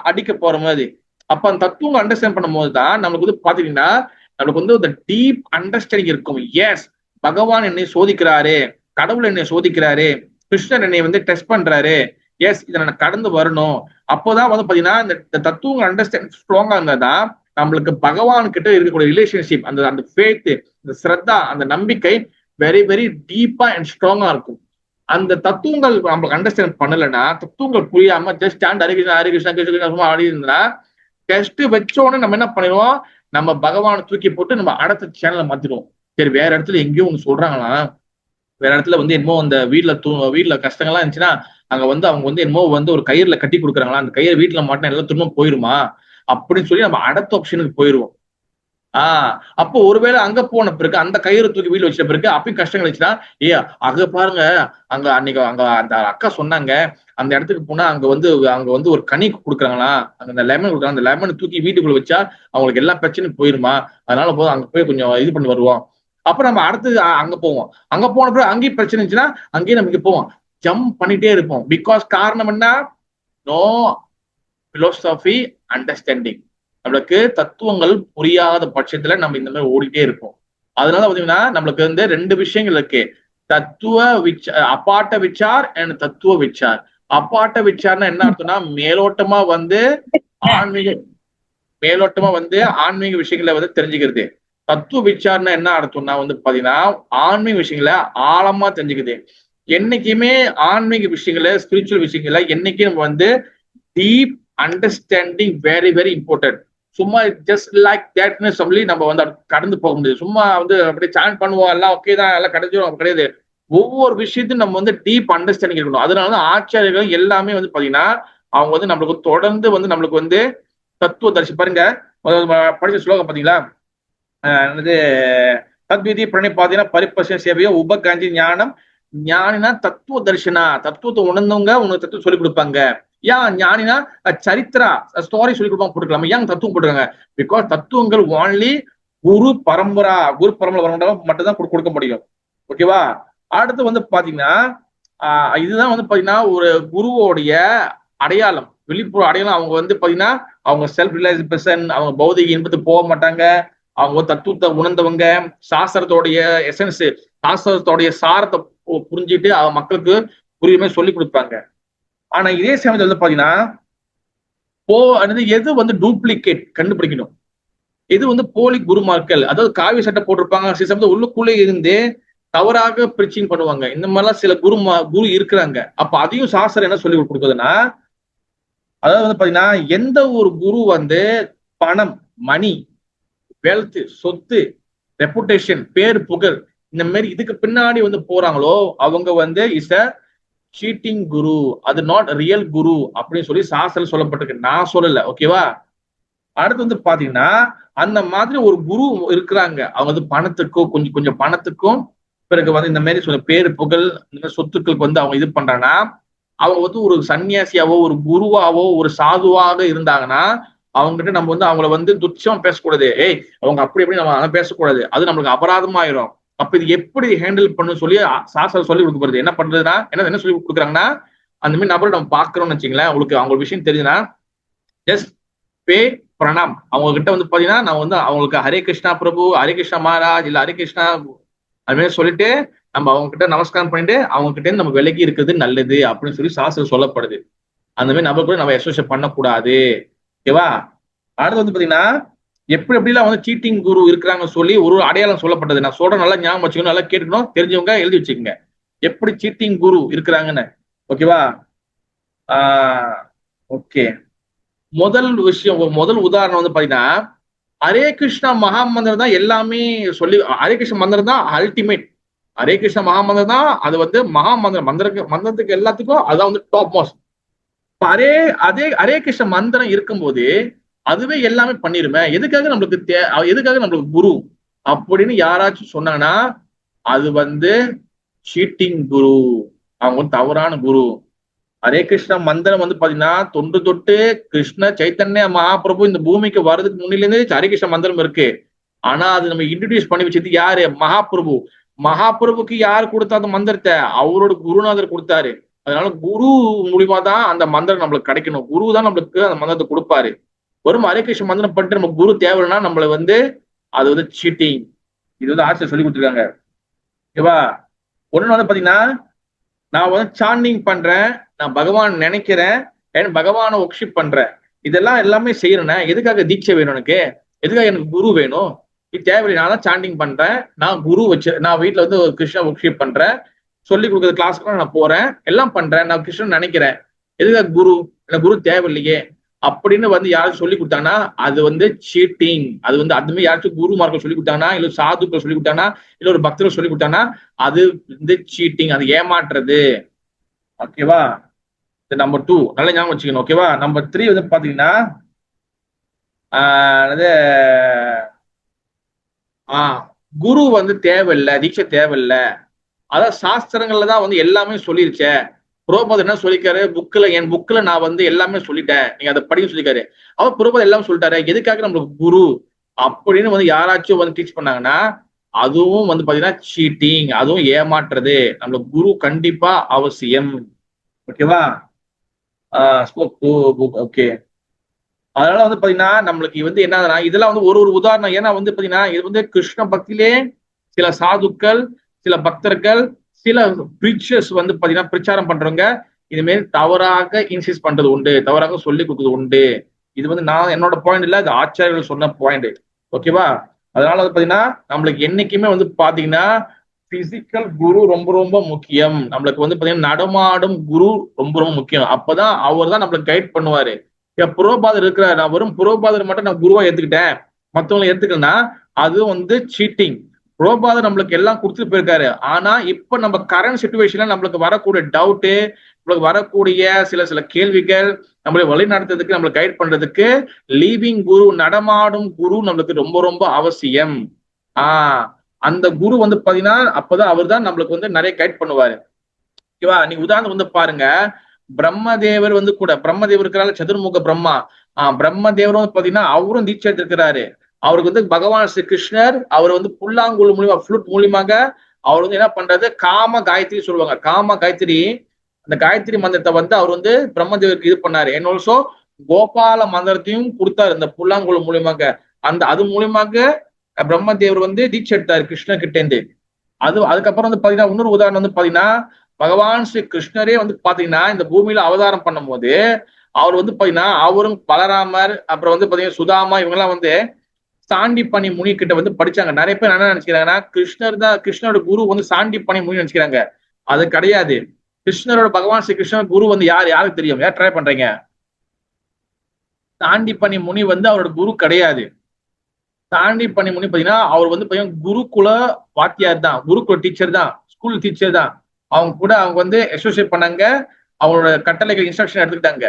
அடிக்க போற மாதிரி. அப்ப அந்த தத்துவங்கள் அண்டர்ஸ்டாண்ட் பண்ணும் போதுதான் நம்மளுக்கு பாத்தீங்கன்னா நம்மளுக்கு டீப் அண்டர்ஸ்டாண்டிங் இருக்கும். எஸ், பகவான் என்னை சோதிக்கிறாரு, கடவுள் என்னை சோதிக்கிறாரு, கிருஷ்ணன் என்னை டெஸ்ட் பண்றாரு. எஸ், இதை நான் கடந்து வரணும். அப்போதான் பாத்தீங்கன்னா இந்த தத்துவங்கள் அண்டர்ஸ்டாண்ட் ஸ்ட்ராங்கா இருந்தாதான் நம்மளுக்கு பகவான் கிட்ட இருக்கக்கூடிய ரிலேஷன்ஷிப், அந்த ஃபேத், இந்த ஸ்ரத்தா, அந்த நம்பிக்கை வெரி வெரி டீப்பா அண்ட் ஸ்ட்ராங்கா இருக்கும். அந்த தத்துவங்கள் நம்மளுக்கு அண்டர்ஸ்டாண்ட் பண்ணலைன்னா, தத்துவங்கள் புரியாம ஜஸ்ட் ஹரே கிருஷ்ணா கிருஷ்ணா ஆடி இருந்தா டெஸ்ட் வச்சோன்னு நம்ம என்ன பண்ணிடுவோம், நம்ம பகவானை தூக்கி போட்டு நம்ம அடுத்த சேனலை மாத்திடுவோம். சரி, வேற இடத்துல எங்கேயோ ஒண்ணு சொல்றாங்களா, வேற இடத்துல என்னமோ அந்த வீட்டுல கஷ்டங்கள்லாம் இருந்துச்சுன்னா அங்க அவங்க என்னமோ ஒரு கயிறுல கட்டி கொடுக்குறாங்களா, அந்த கயிறு வீட்டுல மாட்டினா எல்லாம் துன்பம் போயிருமா அப்படின்னு சொல்லி நம்ம அடுத்த ஆப்ஷனுக்கு போயிருவோம். அப்போ ஒருவேளை அங்க போன பிறகு அந்த கயிறு தூக்கி வீட்டுல வச்ச பிறகு அப்பயும் கஷ்டங்கள் இருந்துச்சுன்னா, அங்க பாருங்க, அன்னைக்கு அந்த அக்கா சொன்னாங்க, அந்த இடத்துக்கு போனா அங்க ஒரு கனி கொடுக்குறாங்களா, அந்த லெமன் கொடுக்குறாங்க, அந்த லெமன் தூக்கி வீட்டுக்குள்ள வச்சா அவங்களுக்கு எல்லா பிரச்சனையும் போயிருமா, அதனால போதும் அங்க போய் கொஞ்சம் இது பண்ணி வருவோம். அப்ப நம்ம அடுத்து அங்க போவோம். அங்க போன பிறகு அங்கேயும் பிரச்சனை இருந்துச்சுன்னா அங்கேயும் நம்ம போவோம், ஜம்ப் பண்ணிட்டே இருப்போம். பிகாஸ் காரணம் என்ன, நோ பிலோசபி அண்டர்ஸ்டாண்டிங். நம்மளுக்கு தத்துவங்கள் புரியாத பட்சத்துல நம்ம இந்த மாதிரி ஓடிட்டே இருப்போம். அதனால பாத்தீங்கன்னா நம்மளுக்கு ரெண்டு விஷயங்கள் இருக்கு, அப்பாட்ட விச்சார் அண்ட் தத்துவ விச்சார். அப்பாட்ட விச்சார்னா என்ன அர்த்தம்னா மேலோட்டமா ஆன்மீக விஷயங்களை தெரிஞ்சுக்கிறது. தத்துவ விச்சார்னா என்ன அர்த்தம்னா பாத்தீங்கன்னா ஆன்மீக விஷயங்களை ஆழமா தெரிஞ்சுக்குது. என்னைக்குமே ஆன்மீக விஷயங்களை, ஸ்பிரிச்சுவல் விஷயங்களை என்னைக்கு நம்ம deep understanding very very important. சும்மா ஜஸ்ட் லைக் தேட்னு சொல்லி நம்ம கடந்து போக முடியாது. சும்மா அப்படியே சான் பண்ணுவோம், எல்லாம் ஓகே தான், எல்லாம் கிடைச்சிடும், கிடையாது. ஒவ்வொரு விஷயத்தையும் நம்ம டீப் அண்டர்ஸ்டாண்டிங் இருக்கணும். அதனாலதான் ஆச்சாரியர்கள் எல்லாமே பாத்தீங்கன்னா அவங்க நம்மளுக்கு தொடர்ந்து நம்மளுக்கு தத்துவ தரிசி பாருங்க, படிச்ச ஸ்லோகம் பாத்தீங்களா, தத்விதி பிரணிபாதினா பரிபச சேவையோ உபகாந்தி ஞானம் ஞானினா தத்துவ தரிசனா. தத்துவத்தை உணர்ந்தவங்க உனக்கு தத்துவம் சொல்லிக் கொடுப்பாங்க. ஞானினா சரித்திரா ஸ்டோரி சொல்லி கொடுப்பாங்க, போட்டுக்கலாமா, ஏன் தத்துவம் போட்டுருக்காங்க, பிகாஸ் தத்துவங்கள் ஒன்லி குரு பரம்பரை வரவங்க மட்டும் தான் கொடுக்க முடியும். ஓகேவா? அடுத்து பாத்தீங்கன்னா இதுதான் பாத்தீங்கன்னா ஒரு குருவோடைய அடையாளம், வெளிப்புற அடையாளம். அவங்க பாத்தீங்கன்னா அவங்க செல்ஃப் ரியலைஸ் பெர்சன், அவங்க பௌதிக இன்பத்துக்கு போக மாட்டாங்க, அவங்க தத்துவத்தை உணர்ந்தவங்க, சாஸ்திரத்தோடைய எசன்ஸ், சாஸ்திரத்தோடைய சாரத்தை புரிஞ்சுட்டு அவங்க மக்களுக்கு புரியுமே சொல்லி கொடுப்பாங்க. ஆனா இதே சமயத்துல பாத்தீங்கன்னா எது டூப்ளிகேட் கண்டுபிடிக்கணும், எது போலி குருமார்கள், அதாவது காவி சட்டை போட்டிருப்பாங்க, சில சமயத்துல உள்ளுக்குள்ளே இருந்து தவறாக பிரீச்சிங் பண்ணுவாங்க. இந்த மாதிரிலாம் சில குரு இருக்கிறாங்க. அப்ப அதையும் சாஸ்திரம் என்ன சொல்லி கொடுக்குதுன்னா, அதாவது பாத்தீங்கன்னா எந்த ஒரு குரு பணம், மணி, வெல்த், சொத்து, ரெப்புடேஷன், பேர், புகழ், இந்த மாதிரி இதுக்கு பின்னாடி போறாங்களோ அவங்க இஸ் அ சீட்டிங் குரு, அது நாட் ரியல் குரு அப்படின்னு சொல்லி சாஸ்திரம் சொல்லப்பட்டிருக்கு, நான் சொல்லல. ஓகேவா? அடுத்து பாத்தீங்கன்னா அந்த மாதிரி ஒரு குரு இருக்கிறாங்க, அவங்க பணத்துக்கும் கொஞ்சம் பணத்துக்கும் பிறகு இந்த மாதிரி சொல்ல பேரு, புகழ், இந்த மாதிரி சொத்துக்களுக்கு அவங்க இது பண்றாங்கன்னா அவங்க ஒரு சன்னியாசியாவோ ஒரு குருவாவோ ஒரு சாதுவாக இருந்தாங்கன்னா அவங்ககிட்ட நம்ம அவங்கள துச்சமா பேசக்கூடாது. அவங்க அப்படி எப்படி நம்ம பேசக்கூடாது, அது நம்மளுக்கு அபராதமாயிரும். அப்ப இது எப்படி ஹேண்டில் பண்ணு சொல்லி சாஸ்திரம் சொல்லி கொடுக்கப்படுது. என்ன பண்றதுன்னா என்ன சொல்லி கொடுக்குறாங்கன்னா, அந்த மாதிரி நபரை நம்ம பாக்குறோம்னு வச்சுங்களேன், அவங்களுக்கு விஷயம் தெரியுதுன்னா ஜஸ்ட் பே பிரணாம். அவங்க கிட்ட வந்து பாத்தீங்கன்னா நான் வந்து அவங்களுக்கு ஹரே கிருஷ்ணா பிரபு, ஹரே கிருஷ்ணா மகாராஜ், இல்ல ஹரே கிருஷ்ணா அது மாதிரி சொல்லிட்டு நம்ம அவங்க கிட்ட நமஸ்காரம் பண்ணிட்டு அவங்க கிட்ட நம்ம விலகி இருக்கிறது நல்லது அப்படின்னு சொல்லி சாஸ்திரம் சொல்லப்படுது. அந்த மாதிரி நம்ம கூட நம்ம அசோசியேட் பண்ணக்கூடாது. ஓகேவா? அடுத்து வந்து பாத்தீங்கன்னா எப்படி எப்படிலாம் வந்து சீட்டிங் குரு இருக்கிறாங்கன்னு சொல்லி ஒரு அடையாளம் சொல்லப்பட்டது. நான் சொல்றேன், நல்லா ஞாபகம் வச்சுக்கணும், நல்லா கேட்கணும், தெரிஞ்சவங்க எழுதி வச்சுக்கோங்க எப்படி சீட்டிங் குரு இருக்கிறாங்கன்னு. ஓகேவா? ஓகே, முதல் விஷயம், முதல் உதாரணம் வந்து பாத்தீங்கன்னா ஹரே கிருஷ்ணா மகாமந்திரம் தான் எல்லாமே சொல்லி, ஹரே கிருஷ்ண மந்திரம் தான் அல்டிமேட். ஹரே கிருஷ்ண மகாமந்திரம் தான் அது வந்து மகாமந்திரம், மந்திரத்துக்கு எல்லாத்துக்கும் அதான் வந்து டாப் மோஸ்ட். ஹரே கிருஷ்ண மந்திரம் இருக்கும்போது அதுவே எல்லாமே பண்ணிருமே, எதுக்காக நம்மளுக்கு குரு அப்படின்னு யாராச்சும் சொன்னாங்கன்னா அது வந்து சீட்டிங் குரு, அவங்க தவறான குரு. ஹரே கிருஷ்ண மந்திரம் வந்து பாத்தீங்கன்னா தொன்று தொட்டு கிருஷ்ண சைத்தன்ய மகாபிரபு இந்த பூமிக்கு வர்றதுக்கு முன்னிலிருந்தே ஹரே கிருஷ்ண மந்திரம் இருக்கு. ஆனா அது நம்ம இன்ட்ரடியூஸ் பண்ணி வச்சது யாரு? மகாபிரபு. மகாபிரபுக்கு யார் கொடுத்தா அந்த மந்திரத்தை? அவரோட குருநாதர் கொடுத்தாரு. அதனால குரு மூலியமா தான் அந்த மந்திரம் நம்மளுக்கு கிடைக்கணும். குரு தான் நம்மளுக்கு அந்த மந்திரத்தை கொடுப்பாரு. வரும் ஹரே கிருஷ்ண மந்திரம் பண்ணிட்டு நம்ம குரு தேவைன்னா நம்மள வந்து அது வந்து சீட்டிங். இது வந்து ஆசிரியர் சொல்லி கொடுத்துருக்காங்க. ஓகேவா? ஒண்ணு வந்து பாத்தீங்கன்னா நான் வந்து சாண்டிங் பண்றேன், நான் பகவான் நினைக்கிறேன், பகவானை ஒர்ஷிப் பண்றேன், இதெல்லாம் எல்லாமே செய்யறேன்னா எதுக்காக தீட்சை வேணும் எனக்கு? எதுக்காக எனக்கு குரு வேணும்? இது தேவையில்லை. நான் தான் சாண்டிங் பண்றேன், நான் குரு வச்சு நான் வீட்டுல வந்து ஒரு கிருஷ்ணா ஒர்ஷிப் பண்றேன், சொல்லி கொடுக்குற கிளாஸ்க்கு நான் போறேன், எல்லாம் பண்றேன், நான் கிருஷ்ணன் நினைக்கிறேன், எதுக்காக குரு? எனக்கு குரு தேவையில்லையே அப்படின்னு வந்து யாராச்சும் சொல்லி கொடுத்தாங்கன்னா அது வந்து சீட்டிங். அது வந்து அதுமே யாராச்சும் குருமார்கள் சொல்லி கொடுத்தாங்கன்னா, இல்ல சாதுக்கள் சொல்லி கொடுத்தாங்கன்னா, இல்ல ஒரு பக்தர்கள் சொல்லி கொடுத்தாங்கன்னா அது வந்து சீட்டிங், அது ஏமாற்றுறது. ஓகேவா? நம்பர் 2 நல்ல ஞாபகம் வச்சுக்கணும். ஓகேவா? நம்பர் 3 வந்து பாத்தீங்கன்னா குரு வந்து தேவையில்லை, தீட்சை தேவையில்லை, அதான் சாஸ்திரங்கள்ல தான் வந்து எல்லாமே சொல்லிருச்சே. புரோபாத் என்ன சொல்லிக்காரு? என் புக்ல நான் வந்து எல்லாமே சொல்லிட்டேன், நீங்க அதை படிக்க சொல்லிக்காரு. அவர் புரோபாத் எல்லாம் சொல்லிட்டாரு, எதுக்காக நம்மளுக்கு குரு அப்படின்னு வந்து யாராச்சும் வந்து டீச் பண்ணாங்கன்னா அதுவும் வந்து பாத்தீங்கன்னா சீட்டிங், அதுவும் ஏமாற்றுறது. நம்மளுக்கு குரு கண்டிப்பா அவசியம். ஓகேவா? ஓகே, அதனால வந்து பாத்தீங்கன்னா நம்மளுக்கு வந்து என்னன்னா இதெல்லாம் வந்து ஒரு உதாரணம். ஏன்னா வந்து பாத்தீங்கன்னா இது வந்து கிருஷ்ண பக்தியிலே சில சாதுக்கள், சில பக்தர்கள், சில பிரீச்சர்ஸ் வந்து பாத்தீங்கன்னா பிரச்சாரம் பண்றவங்க இதுமாரி தவறாக இன்சிஸ்ட் பண்றது உண்டு, தவறாக சொல்லி கொடுக்குறது உண்டு. இது வந்து நான் என்னோட பாயிண்ட் இல்ல, அது ஆச்சாரியர்கள் சொன்ன பாயிண்ட். ஓகேவா? அதனால வந்து பாத்தீங்கன்னா நம்மளுக்கு என்னைக்குமே வந்து பாத்தீங்கன்னா பிசிக்கல் குரு ரொம்ப ரொம்ப முக்கியம். நம்மளுக்கு வந்து பாத்தீங்கன்னா நடமாடும் குரு ரொம்ப ரொம்ப முக்கியம். அப்பதான் அவர் தான் நம்மளுக்கு கைட் பண்ணுவாரு. புரோபாதர் இருக்கிறார், நான் வெறும் புரோபாதர் மட்டும் நான் குருவா எடுத்துக்கிட்டேன், மத்தவங்களை எடுத்துக்கலன்னா அது வந்து சீட்டிங். புரோபாதர் நம்மளுக்கு எல்லாம் கொடுத்துட்டு போயிருக்காரு. ஆனா இப்ப நம்ம கரண்ட் சிச்சுவேஷன்ல நம்மளுக்கு வரக்கூடிய டவுட்டு, நம்மளுக்கு வரக்கூடிய சில கேள்விகள் நம்மளை வழி நடத்துறதுக்கு, நம்மளை கைட் பண்றதுக்கு லீவிங் குரு, நடமாடும் குரு நம்மளுக்கு ரொம்ப ரொம்ப அவசியம். அந்த குரு வந்து பாத்தீங்கன்னா அப்பதான் அவர் தான் நம்மளுக்கு வந்து நிறைய கைட் பண்ணுவாரு. ஓகேவா? நீங்க உதாரணம் வந்து பாருங்க, பிரம்மதேவர் வந்து கூட, பிரம்மதேவர் இருக்கிறாரு சதுர்முக பிரம்மா. பிரம்மதேவரும் வந்து பாத்தீங்கன்னா அவரும் தீட்சை எடுத்திருக்கிறாரு. அவருக்கு வந்து பகவான் ஸ்ரீ கிருஷ்ணர் அவர் வந்து புல்லாங்குழல் மூலியமா, ஃப்ளூட் மூலியமாக அவர் வந்து என்ன பண்றது, காம காயத்ரி சொல்லுவாங்க. காம காயத்ரி, அந்த காயத்ரி மந்திரத்தை வந்து அவர் வந்து பிரம்மதேவருக்கு இது பண்ணாரு. அண்ட் ஆல்சோ கோபால மந்திரத்தையும் கொடுத்தாரு இந்த புல்லாங்குழல் மூலியமாக. அது மூலியமாக பிரம்மதேவர் வந்து தீட்சை எடுத்தாரு கிருஷ்ணர் கிட்ட இருந்து. அதுக்கப்புறம் வந்து பாத்தீங்கன்னா இன்னொரு உதாரணம் வந்து பாத்தீங்கன்னா பகவான் ஸ்ரீ கிருஷ்ணரே வந்து பாத்தீங்கன்னா இந்த பூமியில அவதாரம் பண்ணும் போது அவர் வந்து பாத்தீங்கன்னா அவரும் பலராமர், அப்புறம் வந்து பாத்தீங்கன்னா சுதாமா, இவங்கெல்லாம் வந்து சாண்டிப்பனி முனி கிட்ட வந்து படிச்சாங்க. நிறைய பேர் என்ன நினைச்சுக்கிறாங்கன்னா கிருஷ்ணரோட குரு வந்து சாண்டிப்பனி முனி நினைச்சுக்கிறாங்க. அது கிடையாது. கிருஷ்ணரோட பகவான் ஸ்ரீ கிருஷ்ணர் குரு வந்து யாருக்கு தெரியும்? யார் ட்ரை பண்றீங்க? சாண்டிப்பனி முனி வந்து அவரோட குரு கிடையாது. சாண்டிப்பனி முனி பாத்தீங்கன்னா அவர் வந்து பாத்தீங்கன்னா குருகுல வாத்தியார் தான், குருகுல டீச்சர் தான், ஸ்கூல் டீச்சர் தான். அவங்க கூட அவங்க வந்து அசோசியேட் பண்ணாங்க, அவங்களோட கட்டளைகள் இன்ஸ்ட்ரக்ஷன் எடுத்துக்கிட்டாங்க.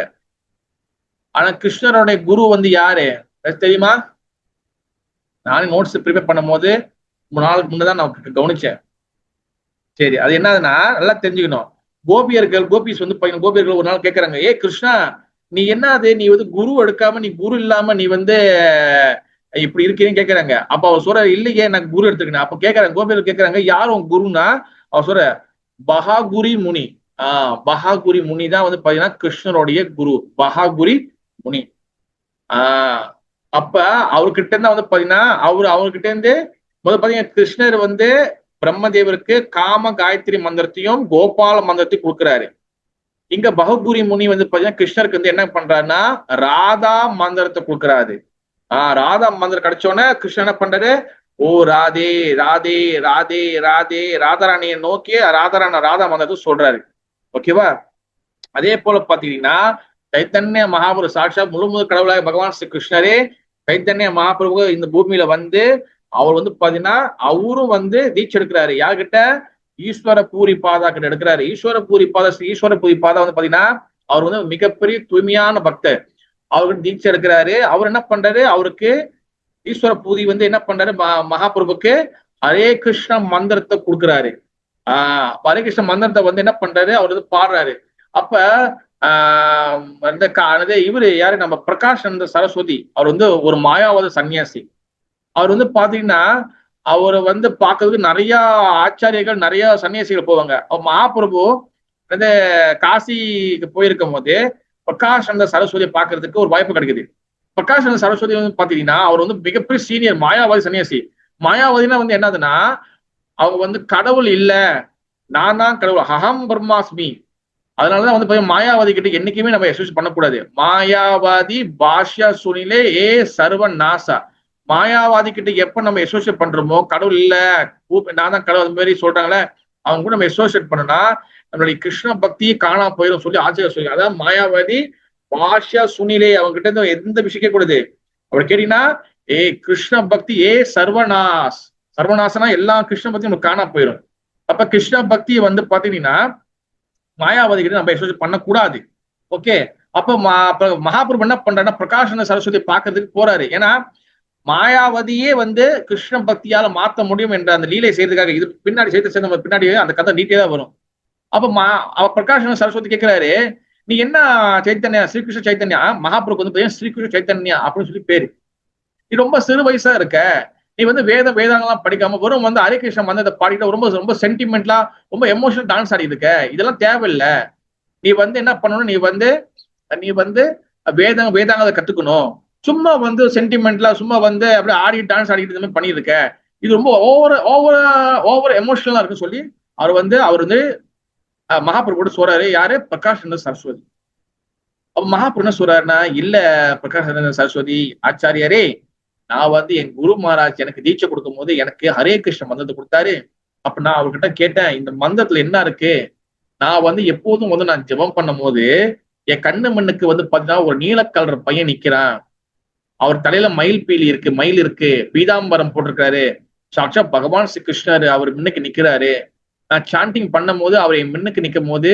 ஆனா கிருஷ்ணரோட குரு வந்து யாரு தெரியுமா? நானே நோட்ஸ் ப்ரிப்பேர் பண்ணும் போது 3 நாளுக்கு முன்னதான் நான் கவனிச்சேன். சரி, அது என்னதுன்னா நல்லா தெரிஞ்சுக்கணும். கோபிஸ் வந்து கோபியர்கள் ஒரு நாள் கேட்கறாங்க, ஏ கிருஷ்ணா, நீ என்னது, நீ வந்து குரு எடுக்காம, நீ குரு இல்லாம நீ வந்து இப்படி இருக்கீன்னு கேட்கறாங்க. அப்ப அவர் சொல்ற, இல்லையே நான் குரு எடுத்துக்கினேன். அப்ப கேட்கறாங்க, கோபியர்கள் கேட்கறாங்க, யாரும் குருன்னா? அவர் சொல்ற, பகாகுரி முனி. பகாகுரி முனி தான் வந்து பாத்தீங்கன்னா கிருஷ்ணருடைய குரு, பகாகுரி முனி. அப்ப அவர்கிட்ட இருந்தா வந்து பாத்தீங்கன்னா அவர்கிட்ட இருந்து பாத்தீங்கன்னா கிருஷ்ணர் வந்து பிரம்மதேவருக்கு காம காயத்ரி மந்திரத்தையும் கோபால மந்திரத்தையும் கொடுக்குறாரு. இங்க பகபூரி முனி வந்து பாத்தீங்கன்னா கிருஷ்ணருக்கு வந்து என்ன பண்றாருன்னா ராதா மந்திரத்தை கொடுக்குறாரு. ராதா மந்திரம் கிடைச்சோன்னே கிருஷ்ணன் என்ன பண்றாரு, ஓ ராதே ராதே ராதே ராதே ராதாராணியை நோக்கி ராதா மந்திரத்தை சொல்றாரு. ஓகேவா? அதே போல பாத்தீங்கன்னா சைத்தன்ய மகாபுரு சாட்சா முழு கடவுளாக பகவான் ஸ்ரீ கிருஷ்ணரே சைத்தன்ய மகாபிரபு இந்த பூமியில வந்து அவர் வந்து பாத்தீங்கன்னா அவரும் வந்து தீட்சை எடுக்கிறாரு. யார்கிட்ட? ஈஸ்வர பூரி பாதா கிட்ட எடுக்கிறாரு. ஈஸ்வர பூரி பாதா வந்து பாத்தீங்கன்னா அவர் வந்து மிகப்பெரிய தூய்மையான பக்தர். அவருக்கு தீட்சை எடுக்கிறாரு. அவர் என்ன பண்றாரு, அவருக்கு ஈஸ்வர பூரி வந்து என்ன பண்றாரு, மகாபிரபுக்கு ஹரே கிருஷ்ண மந்திரத்தை கொடுக்குறாரு. ஹரே கிருஷ்ண மந்திரத்தை வந்து என்ன பண்றாரு, அவர் வந்து பாடுறாரு. அப்ப இவரு யாரு, நம்ம பிரகாஷானந்த சரஸ்வதி, அவர் வந்து ஒரு மாயாவாத சன்னியாசி. அவர் வந்து பாத்தீங்கன்னா அவர் வந்து பார்க்கறதுக்கு நிறைய ஆச்சாரியர்கள் நிறைய சன்னியாசிகள் போவாங்க. மகாபிரபு வந்து காசிக்கு போயிருக்கும் போது பிரகாஷானந்த சரஸ்வதியை பார்க்கறதுக்கு ஒரு வாய்ப்பு கிடைக்குது. பிரகாஷானந்த சரஸ்வதி வந்து பாத்தீங்கன்னா அவர் வந்து மிகப்பெரிய சீனியர் மாயாவாதி சன்னியாசி. மாயாவாதினா வந்து என்னதுன்னா அவங்க வந்து கடவுள் இல்ல, நான் தான் கடவுள், அகம் பிரம்மாஸ்மி. அதனாலதான் வந்து மாயாவாதி கிட்ட என்னைக்குமே நம்ம எஸ்யூஸ் பண்ணக்கூடாது. மாயாவாதி பாஷ்யா சுனிலே ஏ சர்வ நாசா. மாயாவாதி கிட்ட எப்ப நம்ம அசோசியேட் பண்றோமோ, கடவுள் இல்ல நான் தான் கடவுள் அது மாதிரி சொல்றாங்களே, அவங்க கூட நம்ம அசோசியேட் பண்ணனா நம்மளுடைய கிருஷ்ண பக்தியை காணா போயிடும் சொல்லி ஆச்சரியம் சொல்லி. அதாவது மாயாவாதி பாஷ்யா சுனிலே அவங்க கிட்ட இருந்து எந்த விஷயம் கேட்க கூடாது. அப்படி கேட்டீங்கன்னா கிருஷ்ண பக்தி சர்வநாசனா எல்லா கிருஷ்ண பக்தியும் நமக்கு காணா போயிடும். அப்ப கிருஷ்ண பக்தியை வந்து பாத்தீங்கன்னா மாயாவாதி கிட்ட நம்ம அசோசியேட் பண்ணக்கூடாது. ஓகே, அப்ப மகாபிரபு என்ன பண்றாருன்னா பிரகாஷானந்த சரஸ்வதி பாக்குறதுக்கு போறாரு. ஏன்னா மாயாவதியே வந்து கிருஷ்ண பக்தியால மாத்த முடியும் என்ற அந்த லீலை செய்யறதுக்காக. இது பின்னாடி சேர்த்து நம்ம பின்னாடி அந்த கதை டீட்டெயிலா வரும். அப்ப பிரகாஷானந்த சரஸ்வதி கேட்கிறாரு, நீ என்ன சைத்தன்யா, ஸ்ரீகிருஷ்ண சைத்தன்யா, மகாபிரபு வந்து ஸ்ரீகிருஷ்ண சைத்தன்யா அப்படின்னு சொல்லி பேரு, நீ ரொம்ப சிறு வயசா இருக்க, நீ வந்து வேதாங்கெல்லாம் படிக்காம வெறும் வந்து ஹரே கிருஷ்ண மந்திரத்தை பாடிட்டு ரொம்ப ரொம்ப சென்டிமெண்ட்லா ரொம்ப எமோஷனல் டான்ஸ் ஆடி இருக்க, இதெல்லாம் தேவையில்லை. நீ வந்து என்ன பண்ணணும், நீ வந்து வேதாங்கத்தை கத்துக்கணும். சும்மா வந்து சென்டிமெண்ட்லா சும்மா வந்து அப்படியே ஆடி டான்ஸ் ஆடிட்டு இந்த மாதிரி பண்ணியிருக்க, இது ரொம்ப ஓவர் எமோஷனலா இருக்குன்னு சொல்லி அவர் வந்து மகாபிரபு சொல்றாரு. யாரு? பிரகாஷானந்த சரஸ்வதி. அப்ப மகாபிரபு என்ன சொல்றாருன்னா, இல்ல பிரகாஷானந்த சரஸ்வதி ஆச்சாரியரே, நான் வந்து என் குரு மகாராஜ் எனக்கு தீட்சை கொடுக்கும் போது எனக்கு ஹரே கிருஷ்ண மந்திரத்தை கொடுத்தாரு. அப்ப நான் அவர்கிட்ட கேட்டேன், இந்த மந்திரத்துல என்ன இருக்கு? நான் வந்து எப்போதும் வந்து நான் ஜெபம் பண்ணும் போது என் கண்ணு மண்ணுக்கு வந்து பாத்தீங்கன்னா ஒரு நீல கலர் பையன் நிக்கிறான். அவர் தலையில மயில் இருக்கு, பீதாம்பரம் போட்டிருக்காரு, சாட்சா பகவான் ஸ்ரீ கிருஷ்ணர் அவர் முன்னுக்கு நிக்கிறாரு. நான் சாண்டிங் பண்ணும் போது அவர் என் முன்னுக்கு நிற்கும் போது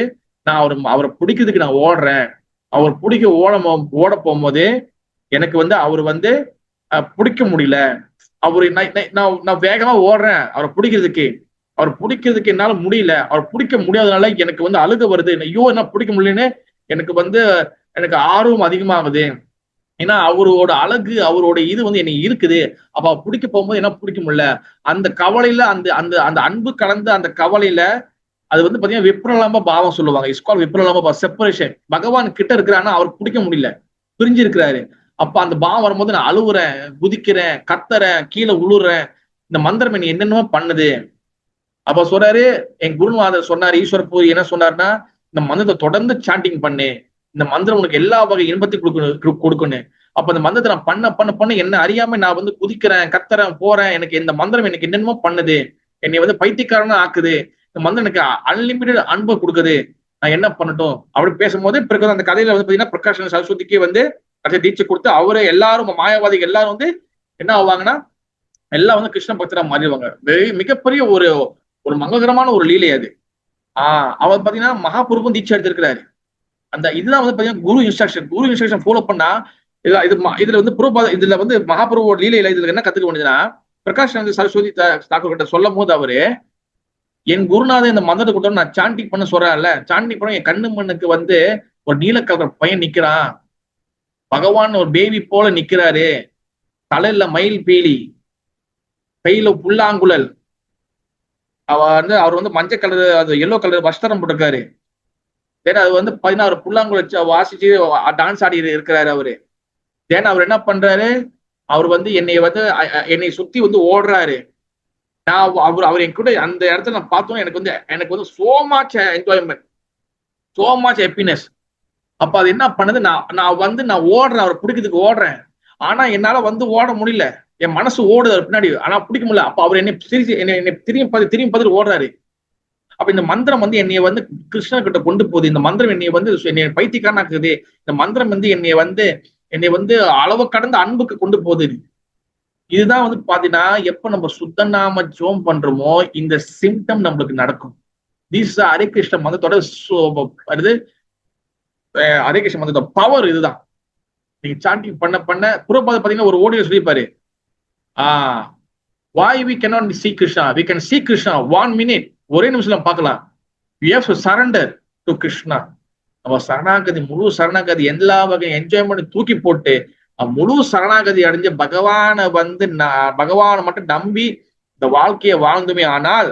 நான் அவரை பிடிக்கிறதுக்கு நான் ஓடுறேன். அவர் ஓட போகும்போது எனக்கு வந்து அவர் வந்து பிடிக்க முடியல. அவரு நான் வேகமா ஓடுறேன் அவரை பிடிக்கிறதுக்கு என்னால முடியல. அவர் பிடிக்க முடியாதனால எனக்கு வந்து அழுக வருது. ஐயோ என்ன பிடிக்க முடியலன்னு எனக்கு ஆர்வம் அதிகமாகுது. ஏன்னா அவரோட அழகு அவரோட இது வந்து எனக்கு இருக்குது. அப்ப அவர் பிடிக்க போகும்போது என்ன பிடிக்க முடியல. அந்த கவலையில அந்த அந்த அந்த அன்பு கலந்த அந்த கவலையில அது வந்து பாத்தீங்கன்னா விப்ரலம்ப பாவம் சொல்லுவாங்க. இஸ்கால் விப்ரலம்ப செப்பரேஷன். பகவான் கிட்ட இருக்கிறான்னா அவர் பிடிக்க முடியல, பிரிஞ்சு இருக்கிறாரு. அப்ப அந்த பாவம் வரும்போது நான் அழுவுறேன், குதிக்கிறேன், கத்துறேன், கீழே உழுறேன். இந்த மந்திரம் என்ன என்னென்னமோ பண்ணுது. அப்ப சொல்றாரு, என் குருநாதர் சொன்னாரு, ஈஸ்வர பூரி என்ன சொன்னாருன்னா, இந்த மந்திரத்தை தொடர்ந்து சாண்டிங் பண்ணு, இந்த மந்திரம் உனக்கு எல்லா வகை இன்பத்தை கொடுக்கணும். அப்ப இந்த மந்திரத்தை நான் பண்ண என்ன அறியாம நான் வந்து குதிக்கிறேன், கத்துறேன், போறேன். எனக்கு இந்த மந்திரம் எனக்கு என்னென்னமோ பண்ணுது, என்னை வந்து பைத்தியக்காரனா ஆக்குது. இந்த மந்திரம் எனக்கு அன்லிமிட்டட் அன்பை கொடுக்குது, நான் என்ன பண்ணட்டும் அப்படி பேசும்போது பிறகு அந்த கதையில வந்து பாத்தீங்கன்னா பிரகாஷ் சரஸ்வதிக்கு வந்து தீட்சை கொடுத்து அவரு எல்லாரும் மாயாவாதிகள் எல்லாரும் வந்து என்ன ஆவாங்கன்னா எல்லாம் வந்து கிருஷ்ண பக்தரா மாறிடுவாங்க. மிகப்பெரிய ஒரு மங்களகரமான ஒரு லீலை அது. அவர் பாத்தீங்கன்னா மகாபுருவும் தீட்சை எடுத்திருக்கிறாரு. அந்த இதுதான் வந்து பாத்தீங்கன்னா குரு இன்ஸ்ட்ரக்ஷன் ஃபாலோ பண்ணா இதுல வந்து இதுல வந்து மகாபுருவோட லீலையில இதுல என்ன கத்துக்க வேண்டியதுன்னா, பிரகாஷ் சரஸ்வதி தாக்கூர் கிட்ட சொல்லும் போது அவரு, என் குருநாதன் இந்த மந்திரத்தை கொடுத்தோம் நான் சாண்டிங் பண்ண சொல்றேன்ல, சாண்டிங் பண்ண என் கண்ணு மண்ணுக்கு வந்து ஒரு நீலக்கலர் பையன் நிக்கிறான், பகவான் ஒரு பேபி போல நிக்கிறாரு, தலையில மயில் பீலி, கையில புல்லாங்குழல், அவர் வந்து மஞ்சள் கலர் அது எல்லோ கலர் வஸ்திரம் போட்டிருக்காரு. அது வந்து 16 புல்லாங்குழல் வாசிச்சு டான்ஸ் ஆடி இருக்கிறாரு அவரு. தென் அவர் என்ன பண்றாரு, அவர் வந்து என்னை சுத்தி வந்து ஓடுறாரு. நான் அவர் என் கூட அந்த இடத்துல நான் பார்த்தோம், எனக்கு வந்து so much enjoyment, so much happiness. அப்ப அது என்ன பண்ணுது, நான் ஓடுறேன், அவரை பிடிக்கிறதுக்கு ஓடுறேன். ஆனா என்னால வந்து ஓட முடியல, என் மனசு ஓடுது அவர் பின்னாடி, ஆனா பிடிக்க முடியல. அப்ப அவர் என்னை திரும்பி பார்த்துட்டு ஓடுறாரு. அப்ப இந்த மந்திரம் வந்து என்னைய வந்து கிருஷ்ணன் கிட்ட கொண்டு போகுது. இந்த மந்திரம் என்னைய பைத்தியக்காரனாக்குது. இந்த மந்திரம் வந்து என்னை வந்து அளவு கடந்த அன்புக்கு கொண்டு போகுது. இதுதான் வந்து பாத்தீங்கன்னா, எப்ப நம்ம சுத்த நாம ஜோம் பண்றோமோ இந்த சிம்டம் நம்மளுக்கு நடக்கும். திஸ் ஹரே கிருஷ்ண மந்திரத்தோட ஹரே கிருஷ்ண மந்திரத்தோட பவர் இதுதான். நீங்க சாண்டிங் பண்ண புறப்பாத பாத்தீங்கன்னா ஒரு ஓடியோ சொல்லிப்பாரு, why we cannot see Krishna, we can see Krishna 1 minute, ஒரே நிமிஷம் பார்க்கலாம். we have to surrender to Krishna. நம்ம சரணாகதி, முழு சரணாகதி, எல்லா வகை என்ஜாய்மெண்ட் தூக்கி போட்டு முழு சரணாகதி அடைஞ்ச பகவானை மட்டும் நம்பி இந்த வாழ்க்கையை வாழ்ந்துமே ஆனால்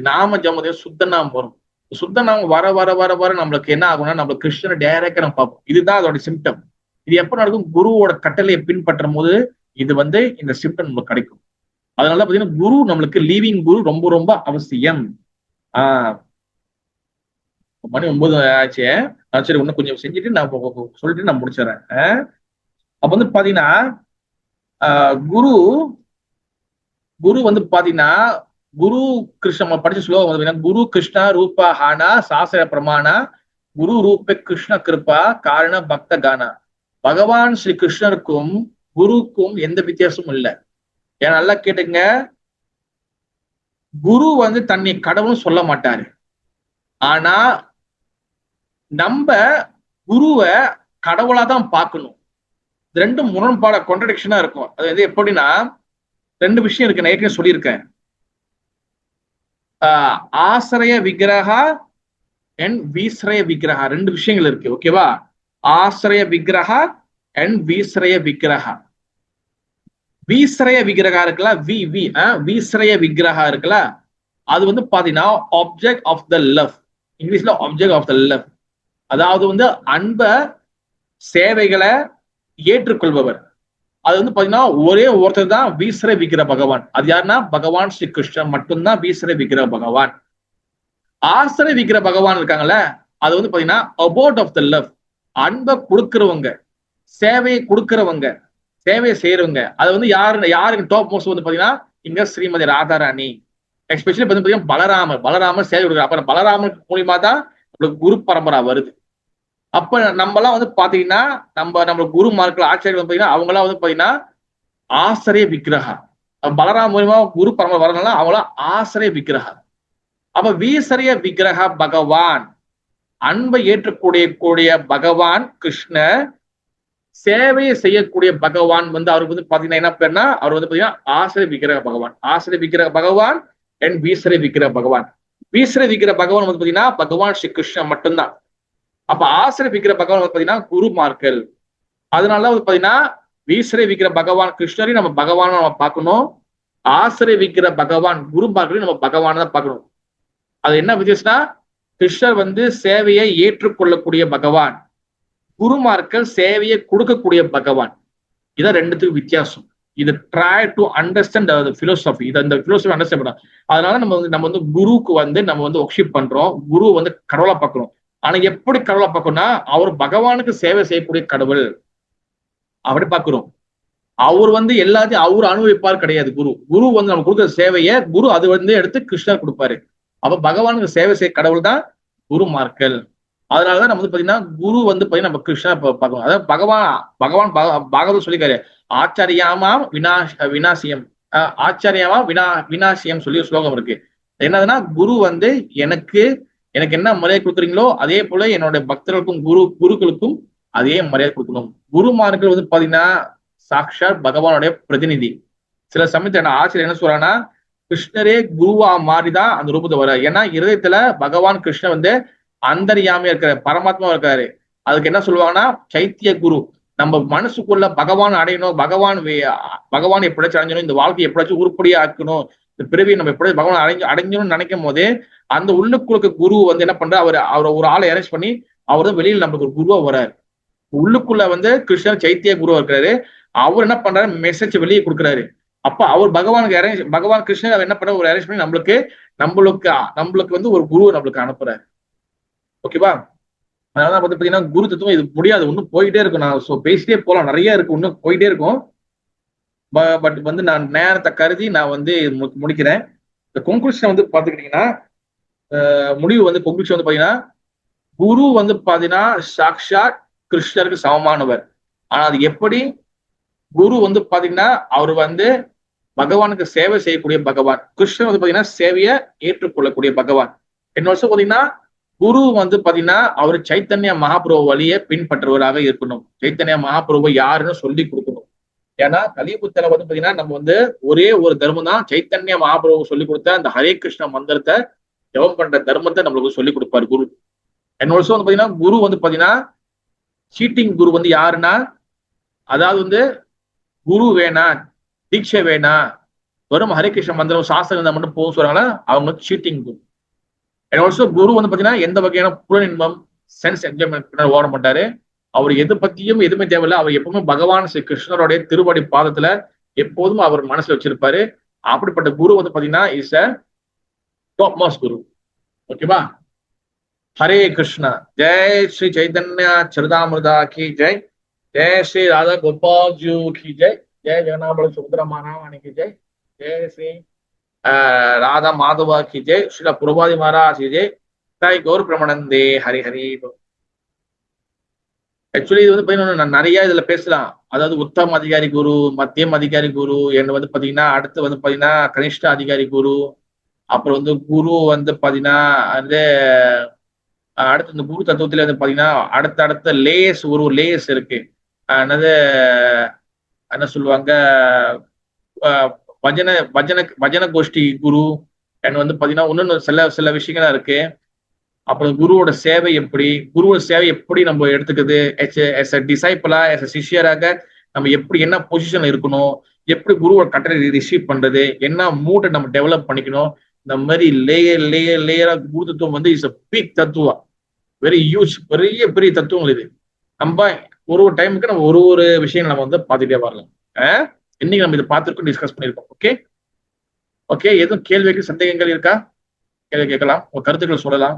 நாம ஜமதே சுத்த நாமம் வரும். சுத்த நாமம் வர வர வர வர நம்மளுக்கு என்ன ஆகும்னா, நம்மளுக்கு கிருஷ்ணனை டைரக்டா நம்ம பார்ப்போம். இதுதான் அதோட சிம்டம். இது எப்ப நடக்கும், குருவோட கட்டளையை பின்பற்றும் போது இது வந்து இந்த சிம்டம் நம்மளுக்கு கிடைக்கும். அதனால பாத்தீங்கன்னா குரு நம்மளுக்கு லீவிங் குரு ரொம்ப ரொம்ப அவசியம். மணி 9 ஆச்சு. சரி, இன்னும் கொஞ்சம் செஞ்சுட்டு நான் சொல்லிட்டு நான் முடிச்சிடறேன். அப்ப வந்து பாத்தீங்கன்னா குரு வந்து பாத்தீங்கன்னா குரு கிருஷ்ண படிச்ச ஸ்லோகம் வந்து குரு கிருஷ்ணா ரூபா ஹானா சாஸ்திர பிரமாணா குரு ரூப கிருஷ்ண கிருபா காரண பக்த கானா. பகவான் ஸ்ரீ கிருஷ்ணருக்கும் குருக்கும் எந்த வித்தியாசமும் இல்லை. ஏன்னா நல்லா கேட்டுங்க, குரு வந்து தன்னை கடவுள்னு சொல்ல மாட்டாரு. ஆனா நம்ம குருவை கடவுளா தான் பார்க்கணும். ரெண்டும் முரண்பாட கான்ட்ரடிக்ஷனா இருக்கும். அது வந்து எப்படின்னா, 2 விஷயம் இருக்கு, நான் ஏற்கனவே சொல்லியிருக்கேன். ஆசிரிய விக்கிரகா அண்ட் வீஸ்ரய விக்கிரகா 2 விஷயங்கள் இருக்கு. ஓகேவா? ஆசிரிய விக்கிரகா அண்ட் வீஸ்ரய விக்கிரகா. வீஸ்ரய விக்கிரகா இருக்குல்ல, வீஸ்ரய விக்கிரகா இருக்குல்ல, அது வந்து பாத்தீங்கன்னா ஆப்ஜெக்ட் ஆஃப் த லவ். இங்கிலீஷ்ல ஆப்ஜெக்ட் ஆஃப் த லவ். அதாவது வந்து அன்ப சேவைகளை ஏற்றுக்கொள்பவர். அது வந்து பாத்தீங்கன்னா ஒரே ஒருத்தர் தான் வீஸ்ர விக்கிர பகவான். அது யாருன்னா பகவான் ஸ்ரீ கிருஷ்ணன் மட்டும்தான் வீஸ்ர விக்கிர பகவான். ஆசிரிய விக்கிர பகவான் இருக்காங்கல்ல, அது வந்து பாத்தீங்கன்னா அபோர்ட் ஆஃப் த லவ். அன்பை கொடுக்கிறவங்க, சேவையை கொடுக்கிறவங்க, சேவையை செய்யறவங்க. அது வந்து யாருக்கு டாப் மோஸ்ட் வந்து பாத்தீங்கன்னா இங்க ஸ்ரீமதி ராதாராணி. எஸ்பெஷலி பாத்தீங்கன்னா பலராமர் சேவை கொடுக்குற. அப்புறம் பலராமர் மூலியமா தான் நம்மளுக்கு குரு பரம்பரா வருது. அப்ப நம்ம எல்லாம் வந்து பாத்தீங்கன்னா நம்ம குருமார்கள் ஆச்சாரியர்கள் பாத்தீங்கன்னா அவங்களாம் வந்து பாத்தீங்கன்னா ஆசிரிய விக்கிரகா. பலராம மூலியமா குரு பரம்பரை வரனால அவங்களாம் ஆசிரிய விக்கிரகா. அப்ப வீசரிய விக்கிரகா பகவான், அன்பை ஏற்றக்கூடிய பகவான் கிருஷ்ண, சேவையை செய்யக்கூடிய பகவான் வந்து அவருக்கு வந்து பாத்தீங்கன்னா என்ன பேர்னா, அவர் வந்து பாத்தீங்கன்னா ஆசிரிய விக்கிரக பகவான். ஆசிரிய விக்கிரக பகவான் அண்ட் வீசரிய விக்கிரக பகவான். வீசரிய விக்கிரக பகவான் வந்து பாத்தீங்கன்னா பகவான் ஸ்ரீ கிருஷ்ணன் மட்டும்தான். அப்ப ஆசிரிய விக்கிர பகவான் வந்து பாத்தீங்கன்னா குருமார்கள். அதனால வந்து பாத்தீங்கன்னா வீசரிய விக்கிர பகவான் கிருஷ்ணரையும் நம்ம பகவான நம்ம பார்க்கணும். ஆசிரிய விக்கிர பகவான் குருமார்களையும் நம்ம பகவான தான் பார்க்கணும். அது என்ன வித்தியாசம்னா, கிருஷ்ணர் வந்து சேவையை ஏற்றுக்கொள்ளக்கூடிய பகவான், குருமார்கள் சேவையை கொடுக்கக்கூடிய பகவான். இதான் 2த்துக்கும் வித்தியாசம். இது ட்ரை டு அண்டர்ஸ்டாண்ட் பிலோசபி. இந்த பிலோசபி அண்டர்ஸ்டாண்ட் பண்ணலாம். அதனால நம்ம வந்து குருவுக்கு வந்து நம்ம வந்து ஒர்ஷிப் பண்றோம். குரு வந்து கடவுளா பார்க்கணும். ஆனா எப்படி கடவுளை பார்க்கணும்னா, அவர் பகவானுக்கு சேவை செய்யக்கூடிய கடவுள் அப்படி பார்க்கிறோம். அவர் வந்து எல்லாத்தையும் அவர் அனுபவிப்பார் கிடையாது. குரு வந்து நம்ம கொடுக்குற சேவையை குரு அது வந்து எடுத்து கிருஷ்ணர் கொடுப்பாரு. அப்ப பகவானுக்கு சேவை செய்ய கடவுள் தான் குருமார்கள். அதனாலதான் நம்ம வந்து பாத்தீங்கன்னா குரு வந்து பாத்தீங்கன்னா நம்ம கிருஷ்ணர் பார்க்கணும். அதாவது பகவான் பாகவதம் சொல்லிக்காரு, ஆச்சாரியாமா வினாசியம், ஆச்சாரியாமா வினாசியம் சொல்லி ஒரு ஸ்லோகம் இருக்கு. என்னதுன்னா, குரு வந்து எனக்கு என்ன மரியாதை கொடுக்குறீங்களோ அதே போல என்னோட பக்தர்களுக்கும் குருக்களுக்கும் அதே மரியாதை கொடுக்கணும். குருமார்கள் வந்து பாத்தீங்கன்னா சாக்ஷாத் பகவானுடைய பிரதிநிதி. சில சமயத்துல ஆசிரியர் என்ன சொல்றாங்கன்னா, கிருஷ்ணரே குருவா மாறிதான் அந்த ரூபத்தை வர. ஏன்னா இருதயத்துல பகவான் கிருஷ்ணர் வந்து அந்தர்யாமியா இருக்காரு, பரமாத்மா இருக்காரு. அதுக்கு என்ன சொல்லுவாங்கன்னா சைத்திய குரு. நம்ம மனசுக்குள்ள பகவான் அடையணும், பகவான் எப்படியாச்சும் அடைஞ்சணும், இந்த வாழ்க்கையை எப்படியாச்சும் உருப்படியா ஆக்கணும், இந்த பிறவியை நம்ம எப்படியாச்சும் பகவான் அடைஞ்சணும்னு நினைக்கும் போதே அந்த உள்ளுக்குள்ள குரு வந்து என்ன பண்ற, அவர் ஒரு ஆளை அரேஞ்ச் பண்ணி அவர் தான் வெளியில் நம்மளுக்கு ஒரு குருவா வர்றாரு. உள்ளுக்குள்ள வந்து கிருஷ்ணர் சைத்திய குரு இருக்கிறாரு. அவர் என்ன பண்றாரு, மெசேஜ் வெளியே கொடுக்குறாரு. அப்ப அவர் பகவான் கிருஷ்ணர் என்ன பண்ற ஒரு அரேஞ்ச் பண்ணி நம்மளுக்கு வந்து ஒரு குரு நம்மளுக்கு அனுப்புறாரு. ஓகேவா? அதனால வந்து பாத்தீங்கன்னா குரு தத்துவம் இது முடியாது, இன்னும் போயிட்டே இருக்கும். நான் பேசிட்டே போலாம், நிறைய இருக்கு, இன்னும் போயிட்டே இருக்கும். பட் வந்து நான் நேரத்தை கருதி நான் வந்து முடிக்கிறேன். இந்த கொன்க்ளூஷன் வந்து பாத்துக்கிட்டீங்கன்னா, முடிவு வந்து கொன்க்ளூஷன் வந்து பாத்தீங்கன்னா, குரு வந்து பாத்தீங்கன்னா சாக்ஷாத் கிருஷ்ணருக்கு சமமானவர். ஆனா அது எப்படி? குரு வந்து பாத்தீங்கன்னா அவர் வந்து பகவானுக்கு சேவை செய்யக்கூடிய பகவான். கிருஷ்ணர் வந்து பாத்தீங்கன்னா சேவையை ஏற்றுக்கொள்ளக்கூடிய பகவான். என்ன வருஷம் பாத்தீங்கன்னா குரு வந்து பாத்தீங்கன்னா அவர் சைத்தன்ய மகாபிரபு வழியை பின்பற்றுவராக இருக்கணும். சைத்தன்ய மகாபிரபு யாருன்னு சொல்லி கொடுக்கணும். ஏன்னா கலியுகத்துல வந்து பாத்தீங்கன்னா நம்ம வந்து ஒரே ஒரு தர்மம் தான், சைத்தன்ய மகாபிரபு சொல்லி கொடுத்த அந்த ஹரே கிருஷ்ண மந்திரத்தை ஜெபம் பண்ற தர்மத்தை நம்மளுக்கு சொல்லி கொடுப்பாரு குரு. என்ன வருஷம் வந்து பாத்தீங்கன்னா குரு வந்து பாத்தீங்கன்னா சீட்டிங் குரு வந்து யாருன்னா, அதாவது வந்து குரு வேணா, தீட்சை வேணா, வெறும் ஹரே கிருஷ்ண மந்திரம் சாஸ்திரம் இருந்தா மட்டும் போக சொல்றாங்களா, அவங்க வந்து சீட்டிங் குரு. குரு வந்து பாத்தீங்கன்னா எந்த வகையான புலன் இன்பம் சென்ஸ் என்ஜாய்மெண்ட் ஓட மாட்டாரு. அவர் எது பத்தியும் எதுவுமே தேவையில்லை. அவர் எப்பவுமே பகவான் ஸ்ரீ கிருஷ்ணருடைய திருவடி பாதத்துல எப்போதும் அவர் மனசுல வச்சிருப்பாரு. அப்படிப்பட்ட குரு வந்து பாத்தீங்கன்னா இஸ் அ டாப் மோஸ்ட் குரு. ஓகேவா? ஹரே கிருஷ்ணா. ஜெய் ஸ்ரீ சைதன்ய சரிதாமிருதா கி ஜெய். जय श्री राधा गोपाल जी की जय. जय जगन्नाथ सुभद्रा महारानी की जय. जय श्री राधा माधवा की जय. श्री प्रभुपाद महाराज की जय. ताई गौर प्रमानंदे. हरि हरि. ஆக்சுவலி இது வந்து பாத்தீங்கன்னா நிறைய இதுல பேசலாம். அதாவது உத்தம அதிகாரி குரு, மத்தியம் அதிகாரி குரு, என்ன வந்து பாத்தீங்கன்னா அடுத்து வந்து பாத்தீங்கன்னா கனிஷ்ட அதிகாரி குரு, அப்புறம் வந்து குரு வந்து பாத்தீங்கன்னா வந்து அடுத்து இந்த குரு தத்துவத்துல வந்து பாத்தீங்கன்னா அடுத்த லேயர்ஸ் ஒரு லேயர்ஸ் இருக்கு. என்னது என்ன சொல்லுவாங்க, பஜன கோஷ்டி குரு என்ன வந்து பாத்தீங்கன்னா இன்னொன்னு சில விஷயங்களா இருக்கு. அப்புறம் குருவோட சேவை எப்படி நம்ம எடுத்துக்குது, எஸ் அ டிசைபிளா, எஸ் அ சிஷியராக நம்ம எப்படி என்ன பொசிஷன்ல இருக்கணும், எப்படி குருவோட கட்டளை ரிசீவ் பண்றது, என்ன மூட்டை நம்ம டெவலப் பண்ணிக்கணும். இந்த மாதிரி லேயரா குரு தத்துவம் வந்து இஸ் அ பிக் தத்துவம், வெரி ஹியூஜ், பெரிய தத்துவங்கள் இது. நம்ம ஒரு டைமுக்கு நம்ம ஒரு விஷயம் நம்ம வந்து பார்த்துட்டே வரலாம். இன்னைக்கு நம்ம இதை பார்த்துருக்கோம், டிஸ்கஸ் பண்ணியிருக்கோம். ஓகே, எதுவும் கேள்விக்கு சந்தேகங்கள் இருக்கா? கேள்வி கேட்கலாம், உங்க கருத்துக்களை சொல்லலாம்.